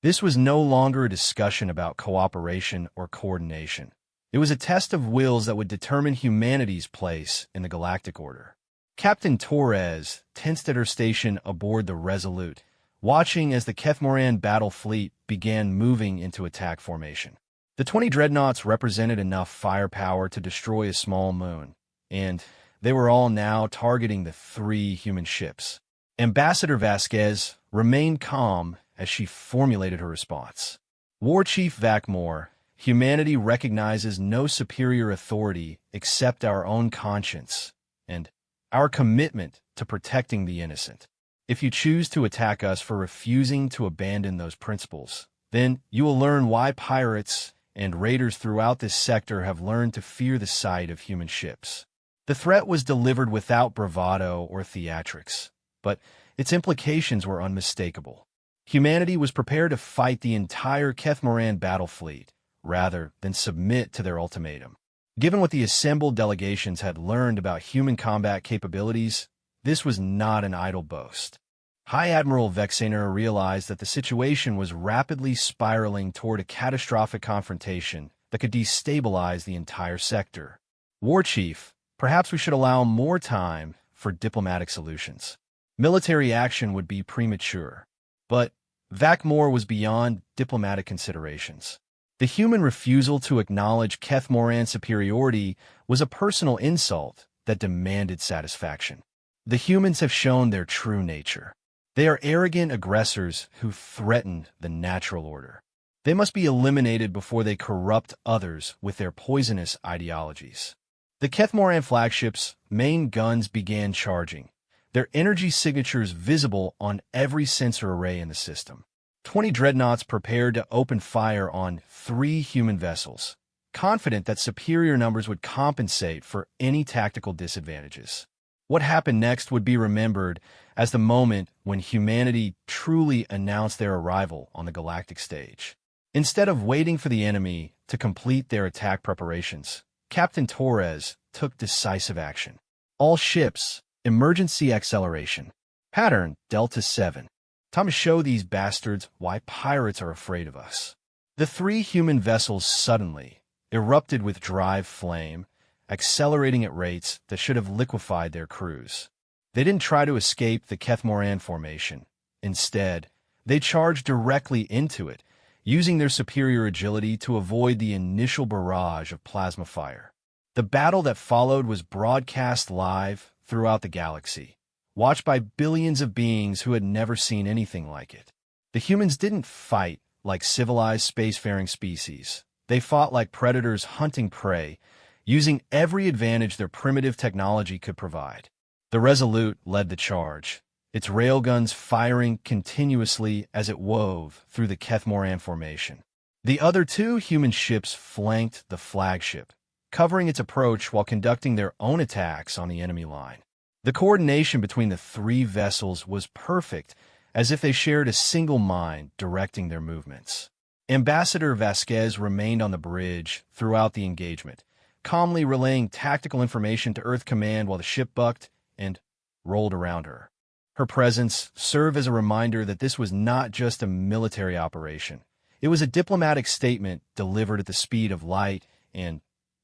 This was no longer a discussion about cooperation or coordination. It was a test of wills that would determine humanity's place in the galactic order. Captain Torres tensed at her station aboard the Resolute, watching as the Keth Moran battle fleet began moving into attack formation. The 20 dreadnoughts represented enough firepower to destroy a small moon, and they were all now targeting the 3 human ships. Ambassador Vasquez remained calm as she formulated her response. War Chief Vakmore, humanity recognizes no superior authority except our own conscience and our commitment to protecting the innocent. If you choose to attack us for refusing to abandon those principles, then you will learn why pirates and raiders throughout this sector have learned to fear the sight of human ships. The threat was delivered without bravado or theatrics, but its implications were unmistakable. Humanity was prepared to fight the entire Keth Moran battle fleet, rather than submit to their ultimatum. Given what the assembled delegations had learned about human combat capabilities, this was not an idle boast. High Admiral Vexaner realized that the situation was rapidly spiraling toward a catastrophic confrontation that could destabilize the entire sector. War Chief, perhaps we should allow more time for diplomatic solutions. Military action would be premature, but Vakmore was beyond diplomatic considerations. The human refusal to acknowledge Keth Moran's superiority was a personal insult that demanded satisfaction. The humans have shown their true nature. They are arrogant aggressors who threaten the natural order. They must be eliminated before they corrupt others with their poisonous ideologies. The Keth Moran flagship's main guns began charging, their energy signatures visible on every sensor array in the system. 20 dreadnoughts prepared to open fire on 3 human vessels, confident that superior numbers would compensate for any tactical disadvantages. What happened next would be remembered as the moment when humanity truly announced their arrival on the galactic stage. Instead of waiting for the enemy to complete their attack preparations, Captain Torres took decisive action. All ships, emergency acceleration. Pattern Delta 7. Time to show these bastards why pirates are afraid of us. The 3 human vessels suddenly erupted with drive flame, accelerating at rates that should have liquefied their crews. They didn't try to escape the Keth Moran formation. Instead, they charged directly into it, using their superior agility to avoid the initial barrage of plasma fire. The battle that followed was broadcast live throughout the galaxy, watched by billions of beings who had never seen anything like it. The humans didn't fight like civilized spacefaring species. They fought like predators hunting prey, using every advantage their primitive technology could provide. The Resolute led the charge, its railguns firing continuously as it wove through the Keth Moran formation. The other 2 human ships flanked the flagship, covering its approach while conducting their own attacks on the enemy line. The coordination between the 3 vessels was perfect, as if they shared a single mind directing their movements. Ambassador Vasquez remained on the bridge throughout the engagement, calmly relaying tactical information to Earth Command while the ship bucked and rolled around her. Her presence served as a reminder that this was not just a military operation. It was a diplomatic statement delivered at the speed of light and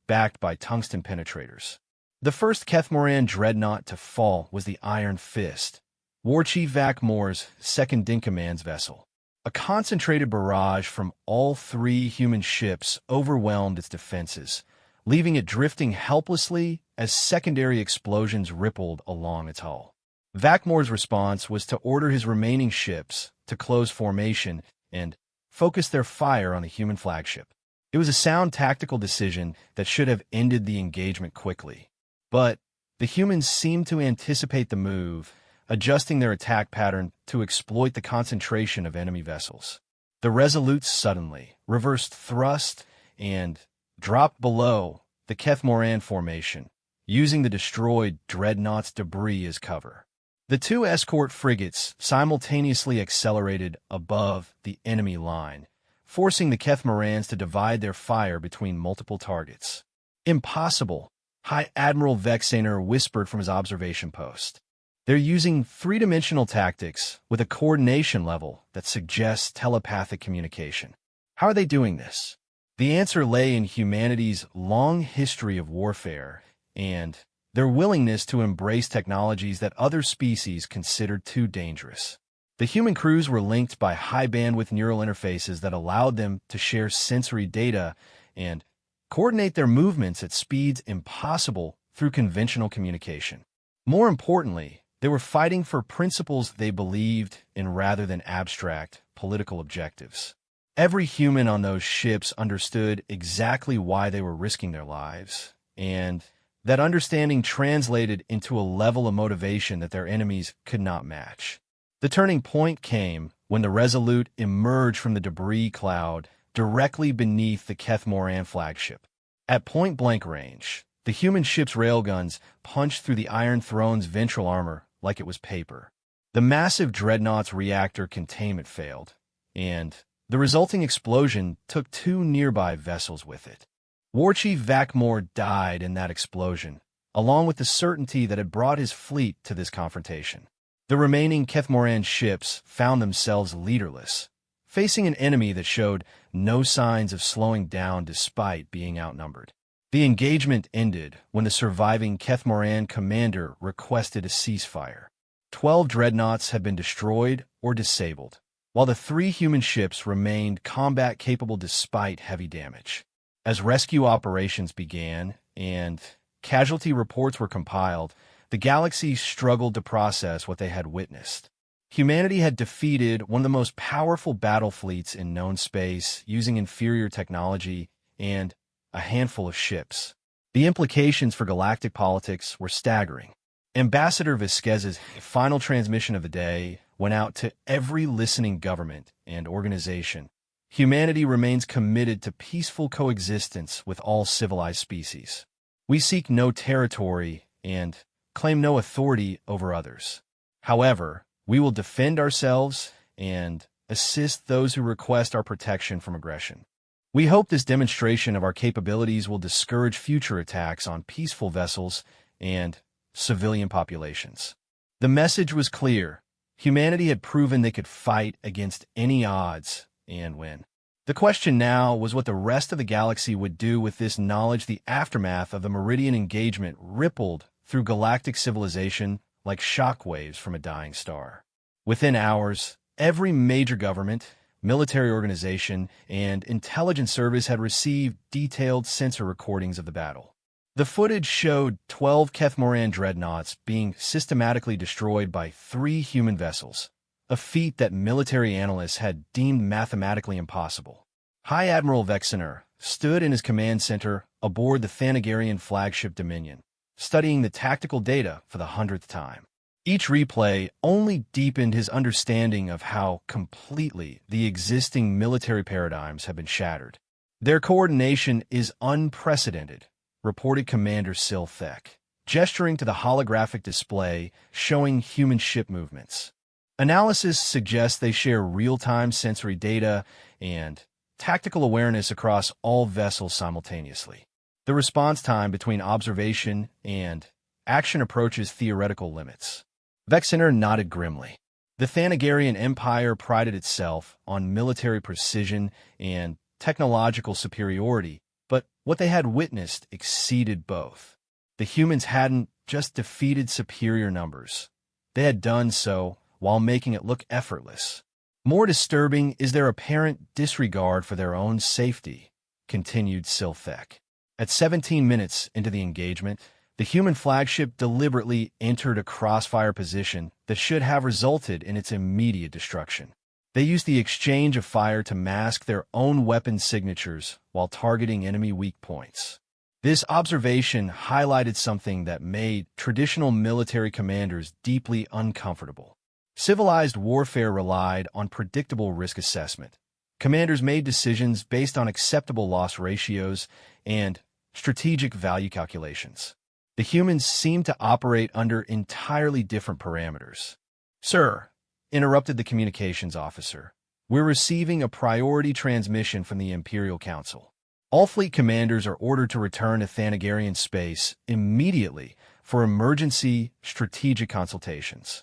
backed by tungsten penetrators. The first Kethmoran dreadnought to fall was the Iron Fist, War Chief Vac Mor's second-in-command's vessel. A concentrated barrage from all three human ships overwhelmed its defenses, leaving it drifting helplessly as secondary explosions rippled along its hull. Vakmor's response was to order his remaining ships to close formation and focus their fire on the human flagship. It was a sound tactical decision that should have ended the engagement quickly. But the humans seemed to anticipate the move, adjusting their attack pattern to exploit the concentration of enemy vessels. The Resolute suddenly reversed thrust and dropped below the Kethmoran formation, using the destroyed dreadnought's debris as cover. The two escort frigates simultaneously accelerated above the enemy line, forcing the Kethmorans to divide their fire between multiple targets. "Impossible," High Admiral Vexaner whispered from his observation post. "They're using three-dimensional tactics with a coordination level that suggests telepathic communication. How are they doing this?" The answer lay in humanity's long history of warfare and their willingness to embrace technologies that other species considered too dangerous. The human crews were linked by high-bandwidth neural interfaces that allowed them to share sensory data and coordinate their movements at speeds impossible through conventional communication. More importantly, they were fighting for principles they believed in rather than abstract political objectives. Every human on those ships understood exactly why they were risking their lives, and that understanding translated into a level of motivation that their enemies could not match. The turning point came when the Resolute emerged from the debris cloud directly beneath the Kethmoran flagship. At point-blank range, the human ship's railguns punched through the Iron Throne's ventral armor like it was paper. The massive dreadnought's reactor containment failed, and the resulting explosion took two nearby vessels with it. War Chief Vac Mor died in that explosion, along with the certainty that had brought his fleet to this confrontation. The remaining Kethmoran ships found themselves leaderless, facing an enemy that showed no signs of slowing down despite being outnumbered. The engagement ended when the surviving Kethmoran commander requested a ceasefire. 12 dreadnoughts had been destroyed or disabled, while the three human ships remained combat-capable despite heavy damage. As rescue operations began and casualty reports were compiled, the galaxy struggled to process what they had witnessed. Humanity had defeated one of the most powerful battle fleets in known space using inferior technology and a handful of ships. The implications for galactic politics were staggering. Ambassador Vasquez's final transmission of the day went out to every listening government and organization. Humanity remains committed to peaceful coexistence with all civilized species. We seek no territory and claim no authority over others. However, we will defend ourselves and assist those who request our protection from aggression. We hope this demonstration of our capabilities will discourage future attacks on peaceful vessels and civilian populations. The message was clear. Humanity had proven they could fight against any odds and win. The question now was what the rest of the galaxy would do with this knowledge. The aftermath of the Meridian engagement rippled through galactic civilization like shockwaves from a dying star. Within hours, every major government, military organization, and intelligence service had received detailed sensor recordings of the battle. The footage showed 12 Kethmoran dreadnoughts being systematically destroyed by 3 human vessels, a feat that military analysts had deemed mathematically impossible. High Admiral Vexaner stood in his command center aboard the Thanagarian flagship Dominion, studying the tactical data for the 100th time. Each replay only deepened his understanding of how completely the existing military paradigms have been shattered. "Their coordination is unprecedented," reported Commander Silthek, gesturing to the holographic display showing human ship movements. Analysis suggests they share real-time sensory data and tactical awareness across all vessels simultaneously. The response time between observation and action approaches theoretical limits. Vexaner nodded grimly. The Thanagarian Empire prided itself on military precision and technological superiority, but what they had witnessed exceeded both. The humans hadn't just defeated superior numbers. They had done so while making it look effortless. More disturbing is their apparent disregard for their own safety, continued Silthek. At 17 minutes into the engagement, the human flagship deliberately entered a crossfire position that should have resulted in its immediate destruction. They used the exchange of fire to mask their own weapon signatures while targeting enemy weak points. This observation highlighted something that made traditional military commanders deeply uncomfortable. Civilized warfare relied on predictable risk assessment. Commanders made decisions based on acceptable loss ratios and strategic value calculations. The humans seemed to operate under entirely different parameters. "Sir," interrupted the communications officer, "we're receiving a priority transmission from the Imperial Council. All fleet commanders are ordered to return to Thanagarian space immediately for emergency strategic consultations."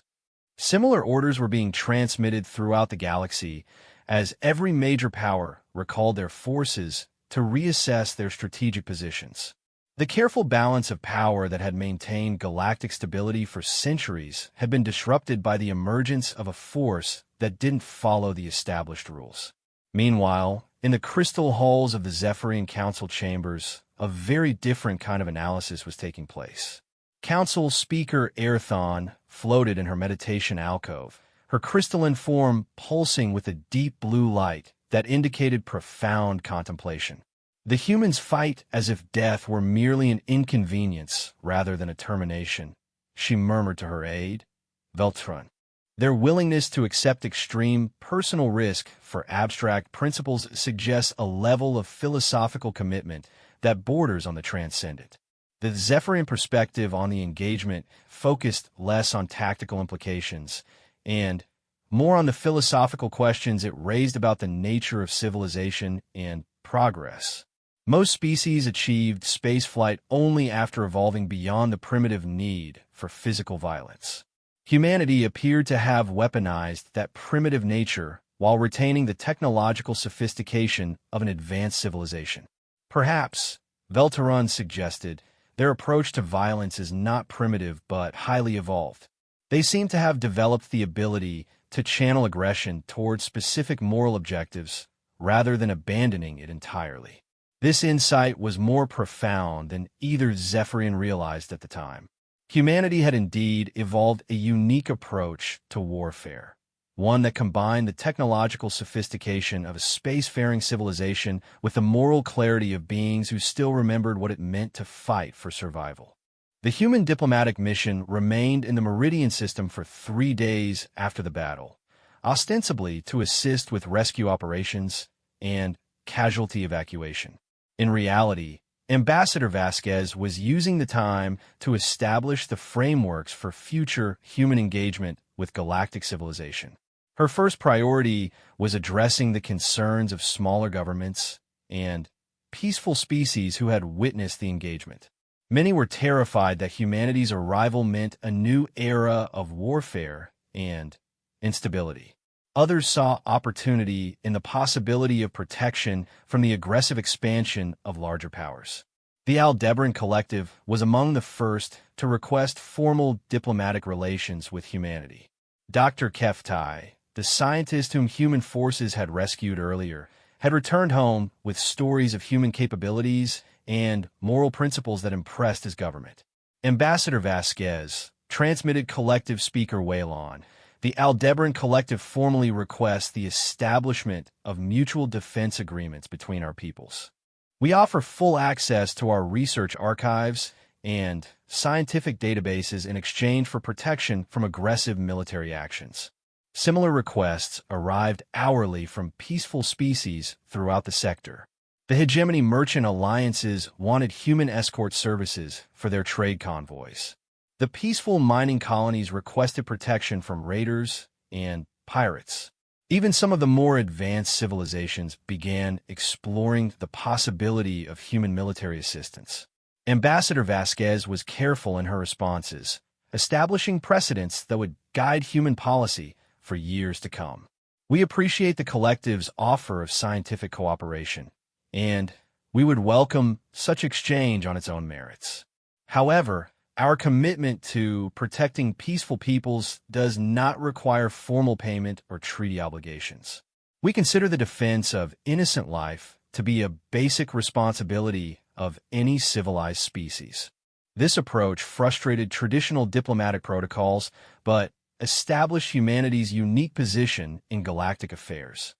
Similar orders were being transmitted throughout the galaxy as every major power recalled their forces to reassess their strategic positions. The careful balance of power that had maintained galactic stability for centuries had been disrupted by the emergence of a force that didn't follow the established rules. Meanwhile, in the crystal halls of the Zephyrian Council chambers, a very different kind of analysis was taking place. Council Speaker Airthon floated in her meditation alcove, her crystalline form pulsing with a deep blue light that indicated profound contemplation. The humans fight as if death were merely an inconvenience rather than a termination, she murmured to her aide, Veltron. Their willingness to accept extreme personal risk for abstract principles suggests a level of philosophical commitment that borders on the transcendent. The Zephyrian perspective on the engagement focused less on tactical implications and more on the philosophical questions it raised about the nature of civilization and progress. Most species achieved spaceflight only after evolving beyond the primitive need for physical violence. Humanity appeared to have weaponized that primitive nature while retaining the technological sophistication of an advanced civilization. Perhaps, Velteron suggested, their approach to violence is not primitive but highly evolved. They seem to have developed the ability to channel aggression towards specific moral objectives rather than abandoning it entirely. This insight was more profound than either Zephyrian realized at the time. Humanity had indeed evolved a unique approach to warfare, one that combined the technological sophistication of a spacefaring civilization with the moral clarity of beings who still remembered what it meant to fight for survival. The human diplomatic mission remained in the Meridian system for 3 days after the battle, ostensibly to assist with rescue operations and casualty evacuation. In reality, Ambassador Vasquez was using the time to establish the frameworks for future human engagement with galactic civilization. Her first priority was addressing the concerns of smaller governments and peaceful species who had witnessed the engagement. Many were terrified that humanity's arrival meant a new era of warfare and instability. Others saw opportunity in the possibility of protection from the aggressive expansion of larger powers. The Aldebaran Collective was among the first to request formal diplomatic relations with humanity. Dr. Keftai, the scientist whom human forces had rescued earlier, had returned home with stories of human capabilities and moral principles that impressed his government. Ambassador Vasquez transmitted Collective Speaker Waylon. The Aldebaran Collective formally requests the establishment of mutual defense agreements between our peoples. We offer full access to our research archives and scientific databases in exchange for protection from aggressive military actions. Similar requests arrived hourly from peaceful species throughout the sector. The hegemony merchant alliances wanted human escort services for their trade convoys. The peaceful mining colonies requested protection from raiders and pirates. Even some of the more advanced civilizations began exploring the possibility of human military assistance. Ambassador Vasquez was careful in her responses, establishing precedents that would guide human policy for years to come. We appreciate the Collective's offer of scientific cooperation, and we would welcome such exchange on its own merits. However, our commitment to protecting peaceful peoples does not require formal payment or treaty obligations. We consider the defense of innocent life to be a basic responsibility of any civilized species. This approach frustrated traditional diplomatic protocols, but established humanity's unique position in galactic affairs.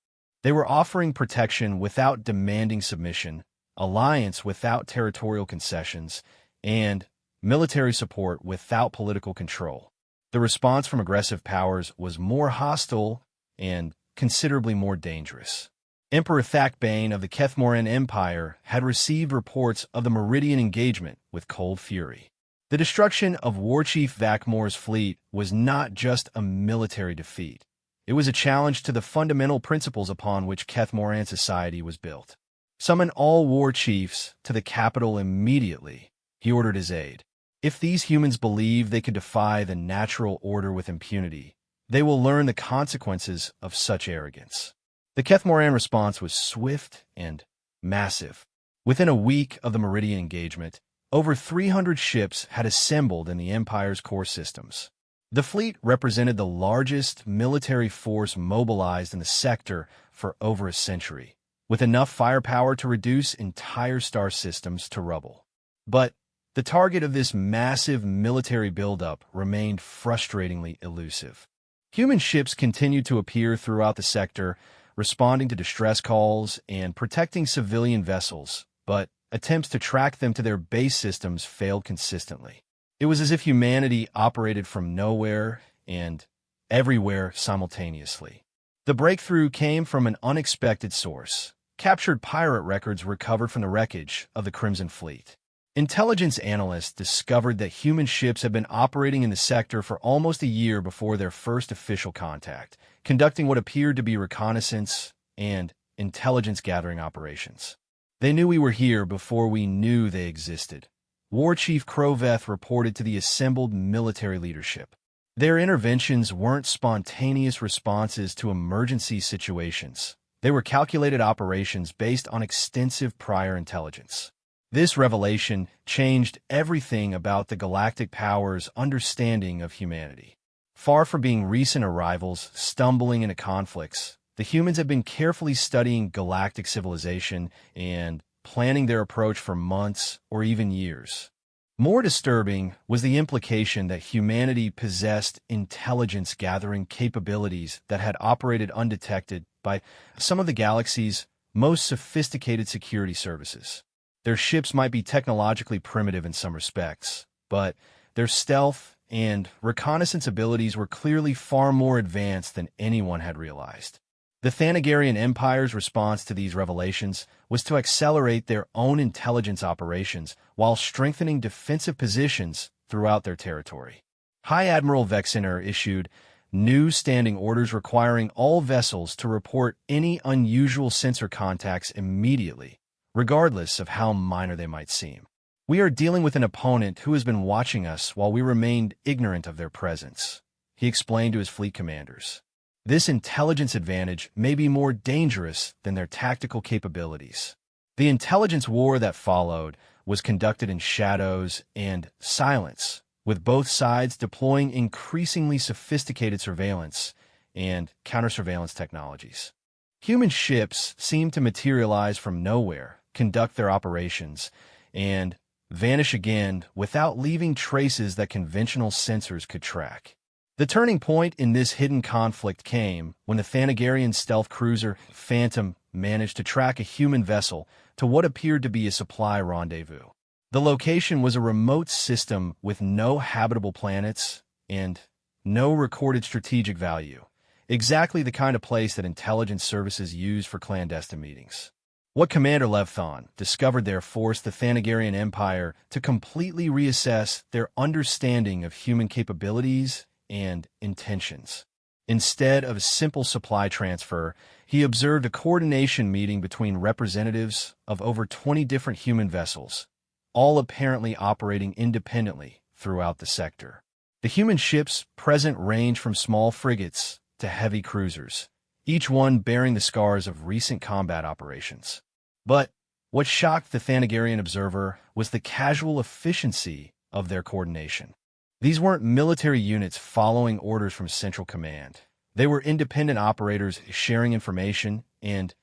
They were offering protection without demanding submission, alliance without territorial concessions, and military support without political control. The response from aggressive powers was more hostile and considerably more dangerous. Emperor Thakbane of the Kethmoran Empire had received reports of the Meridian engagement with cold fury. The destruction of Warchief Vakmor's fleet was not just a military defeat. It was a challenge to the fundamental principles upon which Kethmoran society was built. Summon all war chiefs to the capital immediately, he ordered his aide. If these humans believe they could defy the natural order with impunity, they will learn the consequences of such arrogance. The Kethmoran response was swift and massive. Within a week of the Meridian engagement, over 300 ships had assembled in the Empire's core systems. The fleet represented the largest military force mobilized in the sector for over a century, with enough firepower to reduce entire star systems to rubble. But the target of this massive military buildup remained frustratingly elusive. Human ships continued to appear throughout the sector, responding to distress calls and protecting civilian vessels, but attempts to track them to their base systems failed consistently. It was as if humanity operated from nowhere and everywhere simultaneously. The breakthrough came from an unexpected source. Captured pirate records recovered from the wreckage of the Crimson Fleet. Intelligence analysts discovered that human ships had been operating in the sector for almost a year before their first official contact, conducting what appeared to be reconnaissance and intelligence-gathering operations. They knew we were here before we knew they existed. War Chief Kroveth reported to the assembled military leadership. Their interventions weren't spontaneous responses to emergency situations. They were calculated operations based on extensive prior intelligence. This revelation changed everything about the Galactic Power's understanding of humanity. Far from being recent arrivals stumbling into conflicts, the humans had been carefully studying galactic civilization and planning their approach for months or even years. More disturbing was the implication that humanity possessed intelligence-gathering capabilities that had operated undetected by some of the galaxy's most sophisticated security services. Their ships might be technologically primitive in some respects, but their stealth and reconnaissance abilities were clearly far more advanced than anyone had realized. The Thanagarian Empire's response to these revelations was to accelerate their own intelligence operations while strengthening defensive positions throughout their territory. High Admiral Vexener issued new standing orders requiring all vessels to report any unusual sensor contacts immediately, regardless of how minor they might seem. We are dealing with an opponent who has been watching us while we remained ignorant of their presence, he explained to his fleet commanders. This intelligence advantage may be more dangerous than their tactical capabilities. The intelligence war that followed was conducted in shadows and silence, with both sides deploying increasingly sophisticated surveillance and counter-surveillance technologies. Human ships seemed to materialize from nowhere, conduct their operations, and vanish again without leaving traces that conventional sensors could track. The turning point in this hidden conflict came when the Thanagarian stealth cruiser Phantom managed to track a human vessel to what appeared to be a supply rendezvous. The location was a remote system with no habitable planets and no recorded strategic value, exactly the kind of place that intelligence services use for clandestine meetings. What Commander Levthon discovered there forced the Thanagarian Empire to completely reassess their understanding of human capabilities and intentions. Instead of a simple supply transfer, he observed a coordination meeting between representatives of over 20 different human vessels, all apparently operating independently throughout the sector. The human ships present range from small frigates to heavy cruisers, each one bearing the scars of recent combat operations. But what shocked the Thanagarian observer was the casual efficiency of their coordination. These weren't military units following orders from Central Command. They were independent operators sharing information and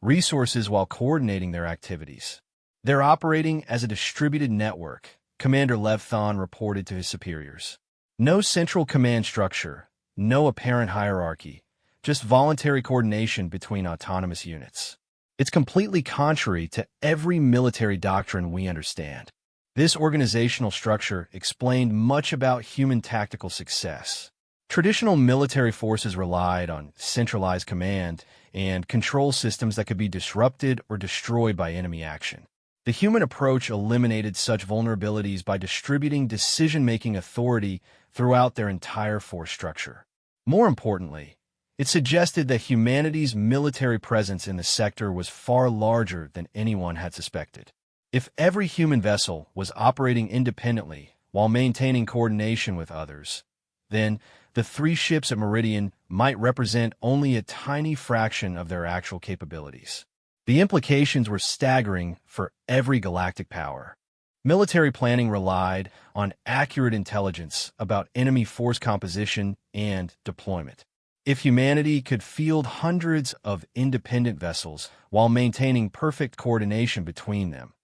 resources while coordinating their activities. They're operating as a distributed network, Commander Lev Thon reported to his superiors. No central command structure, no apparent hierarchy, just voluntary coordination between autonomous units. It's completely contrary to every military doctrine we understand. This organizational structure explained much about human tactical success. Traditional military forces relied on centralized command and control systems that could be disrupted or destroyed by enemy action. The human approach eliminated such vulnerabilities by distributing decision-making authority throughout their entire force structure. More importantly, it suggested that humanity's military presence in the sector was far larger than anyone had suspected. If every human vessel was operating independently while maintaining coordination with others, then the 3 ships at Meridian might represent only a tiny fraction of their actual capabilities. The implications were staggering for every galactic power. Military planning relied on accurate intelligence about enemy force composition and deployment. If humanity could field hundreds of independent vessels while maintaining perfect coordination between them,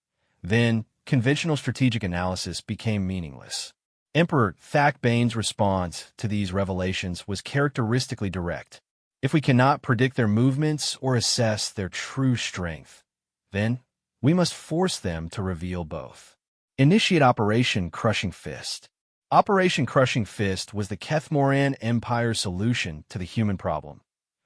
then conventional strategic analysis became meaningless. Emperor Thak Bane's response to these revelations was characteristically direct. If we cannot predict their movements or assess their true strength, then we must force them to reveal both. Initiate Operation Crushing Fist. Operation Crushing Fist was the Kethmoran Empire's solution to the human problem,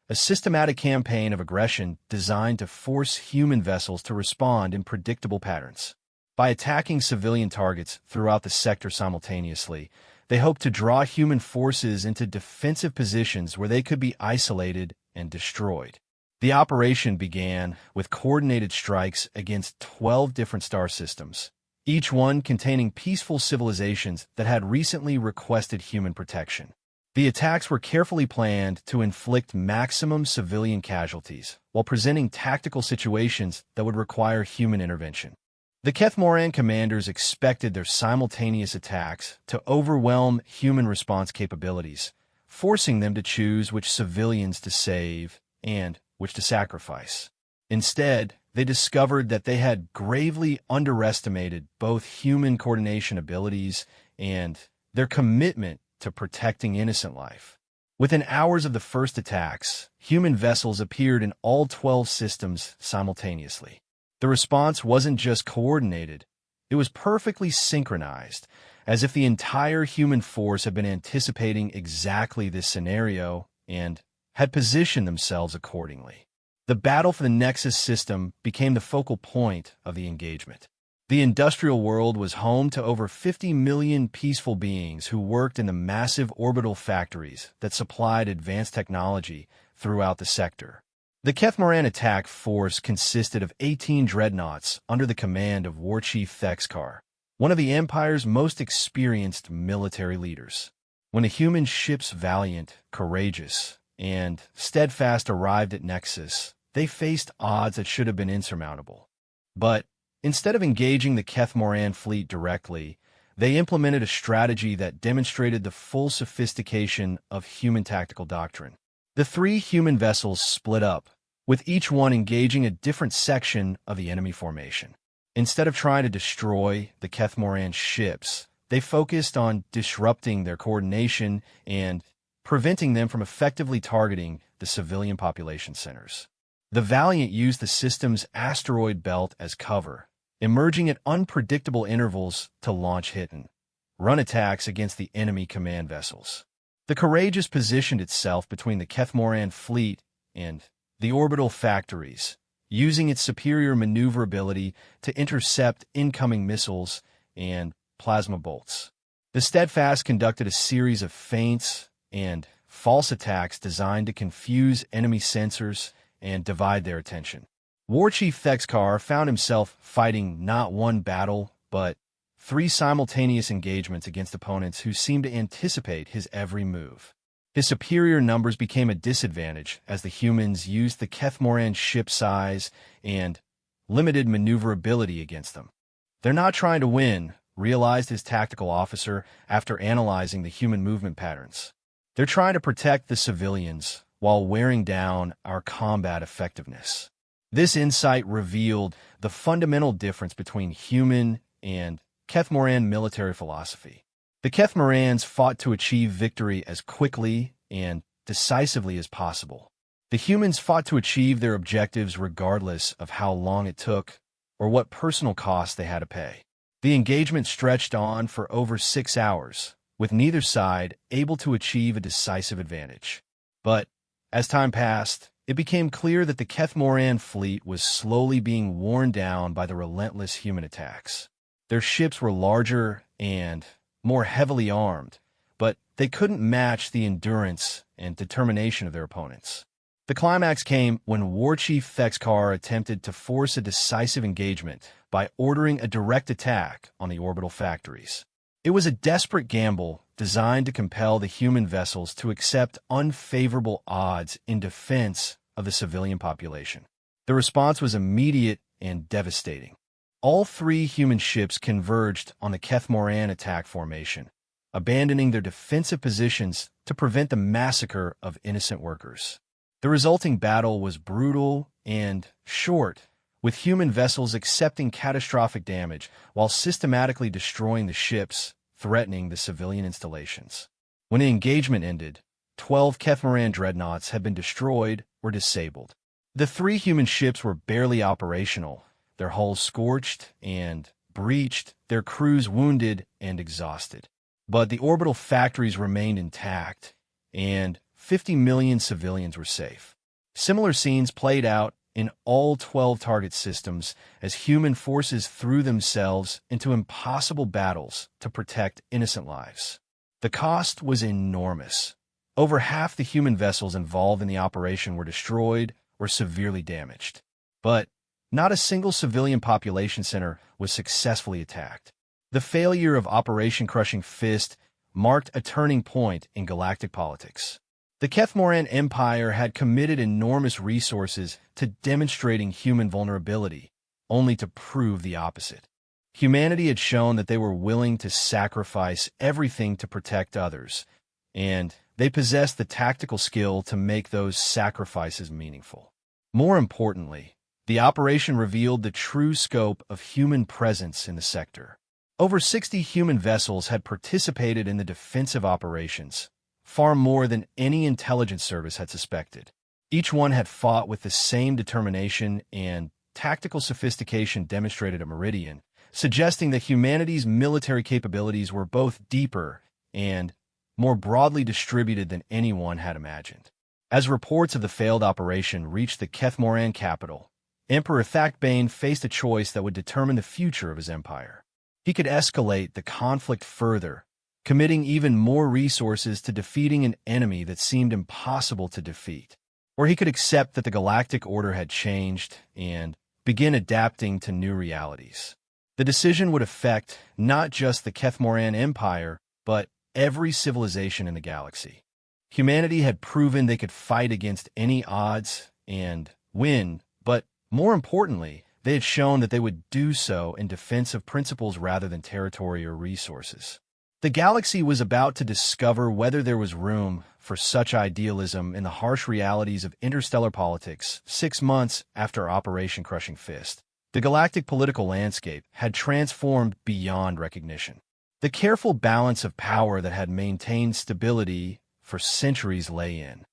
a systematic campaign of aggression designed to force human vessels to respond in predictable patterns. By attacking civilian targets throughout the sector simultaneously, they hoped to draw human forces into defensive positions where they could be isolated and destroyed. The operation began with coordinated strikes against 12 different star systems, each one containing peaceful civilizations that had recently requested human protection. The attacks were carefully planned to inflict maximum civilian casualties while presenting tactical situations that would require human intervention. The Kethmoran commanders expected their simultaneous attacks to overwhelm human response capabilities, forcing them to choose which civilians to save and which to sacrifice. Instead, they discovered that they had gravely underestimated both human coordination abilities and their commitment to protecting innocent life. Within hours of the first attacks, human vessels appeared in all 12 systems simultaneously. The response wasn't just coordinated, it was perfectly synchronized, as if the entire human force had been anticipating exactly this scenario and had positioned themselves accordingly. The battle for the Nexus system became the focal point of the engagement. The industrial world was home to over 50 million peaceful beings who worked in the massive orbital factories that supplied advanced technology throughout the sector. The Kethmoran attack force consisted of 18 dreadnoughts under the command of War Chief Thexkar, one of the Empire's most experienced military leaders. When the human ships Valiant, Courageous, and Steadfast arrived at Nexus, they faced odds that should have been insurmountable. But instead of engaging the Kethmoran fleet directly, they implemented a strategy that demonstrated the full sophistication of human tactical doctrine. The 3 human vessels split up, with each one engaging a different section of the enemy formation. Instead of trying to destroy the Kethmoran ships, they focused on disrupting their coordination and preventing them from effectively targeting the civilian population centers. The Valiant used the system's asteroid belt as cover, emerging at unpredictable intervals to launch hit-and-run attacks against the enemy command vessels. The Courageous positioned itself between the Kethmoran fleet and the orbital factories, using its superior maneuverability to intercept incoming missiles and plasma bolts. The Steadfast conducted a series of feints and false attacks designed to confuse enemy sensors and divide their attention. War Chief Thexkar found himself fighting not one battle, but 3 simultaneous engagements against opponents who seemed to anticipate his every move. His superior numbers became a disadvantage as the humans used the Kethmoran ship size and limited maneuverability against them. "They're not trying to win," realized his tactical officer after analyzing the human movement patterns. They're trying to protect the civilians while wearing down our combat effectiveness. This insight revealed the fundamental difference between human and Kethmoran military philosophy. The Kethmorans fought to achieve victory as quickly and decisively as possible. The humans fought to achieve their objectives regardless of how long it took or what personal cost they had to pay. The engagement stretched on for over 6 hours, with neither side able to achieve a decisive advantage. But as time passed, it became clear that the Kethmoran fleet was slowly being worn down by the relentless human attacks. Their ships were larger and more heavily armed, but they couldn't match the endurance and determination of their opponents. The climax came when War Chief Thexkar attempted to force a decisive engagement by ordering a direct attack on the orbital factories. It was a desperate gamble designed to compel the human vessels to accept unfavorable odds in defense of the civilian population. The response was immediate and devastating. All 3 human ships converged on the Kethmoran attack formation, abandoning their defensive positions to prevent the massacre of innocent workers. The resulting battle was brutal and short, with human vessels accepting catastrophic damage while systematically destroying the ships, threatening the civilian installations. When the engagement ended, 12 Kethmoran dreadnoughts had been destroyed or disabled. The 3 human ships were barely operational, their hulls scorched and breached, their crews wounded and exhausted. But the orbital factories remained intact, and 50 million civilians were safe. Similar scenes played out in all 12 target systems as human forces threw themselves into impossible battles to protect innocent lives. The cost was enormous. Over half the human vessels involved in the operation were destroyed or severely damaged. But not a single civilian population center was successfully attacked. The failure of Operation Crushing Fist marked a turning point in galactic politics. The Kethmoran Empire had committed enormous resources to demonstrating human vulnerability, only to prove the opposite. Humanity had shown that they were willing to sacrifice everything to protect others, and they possessed the tactical skill to make those sacrifices meaningful. More importantly, the operation revealed the true scope of human presence in the sector. Over 60 human vessels had participated in the defensive operations, far more than any intelligence service had suspected. Each one had fought with the same determination and tactical sophistication demonstrated at Meridian, suggesting that humanity's military capabilities were both deeper and more broadly distributed than anyone had imagined. As reports of the failed operation reached the Kethmoran capital, Emperor Thakbane faced a choice that would determine the future of his empire. He could escalate the conflict further, committing even more resources to defeating an enemy that seemed impossible to defeat. Or he could accept that the galactic order had changed and begin adapting to new realities. The decision would affect not just the Kethmoran Empire, but every civilization in the galaxy. Humanity had proven they could fight against any odds and win, but more importantly, they had shown that they would do so in defense of principles rather than territory or resources. The galaxy was about to discover whether there was room for such idealism in the harsh realities of interstellar politics 6 months after Operation Crushing Fist. The galactic political landscape had transformed beyond recognition. The careful balance of power that had maintained stability for centuries lay in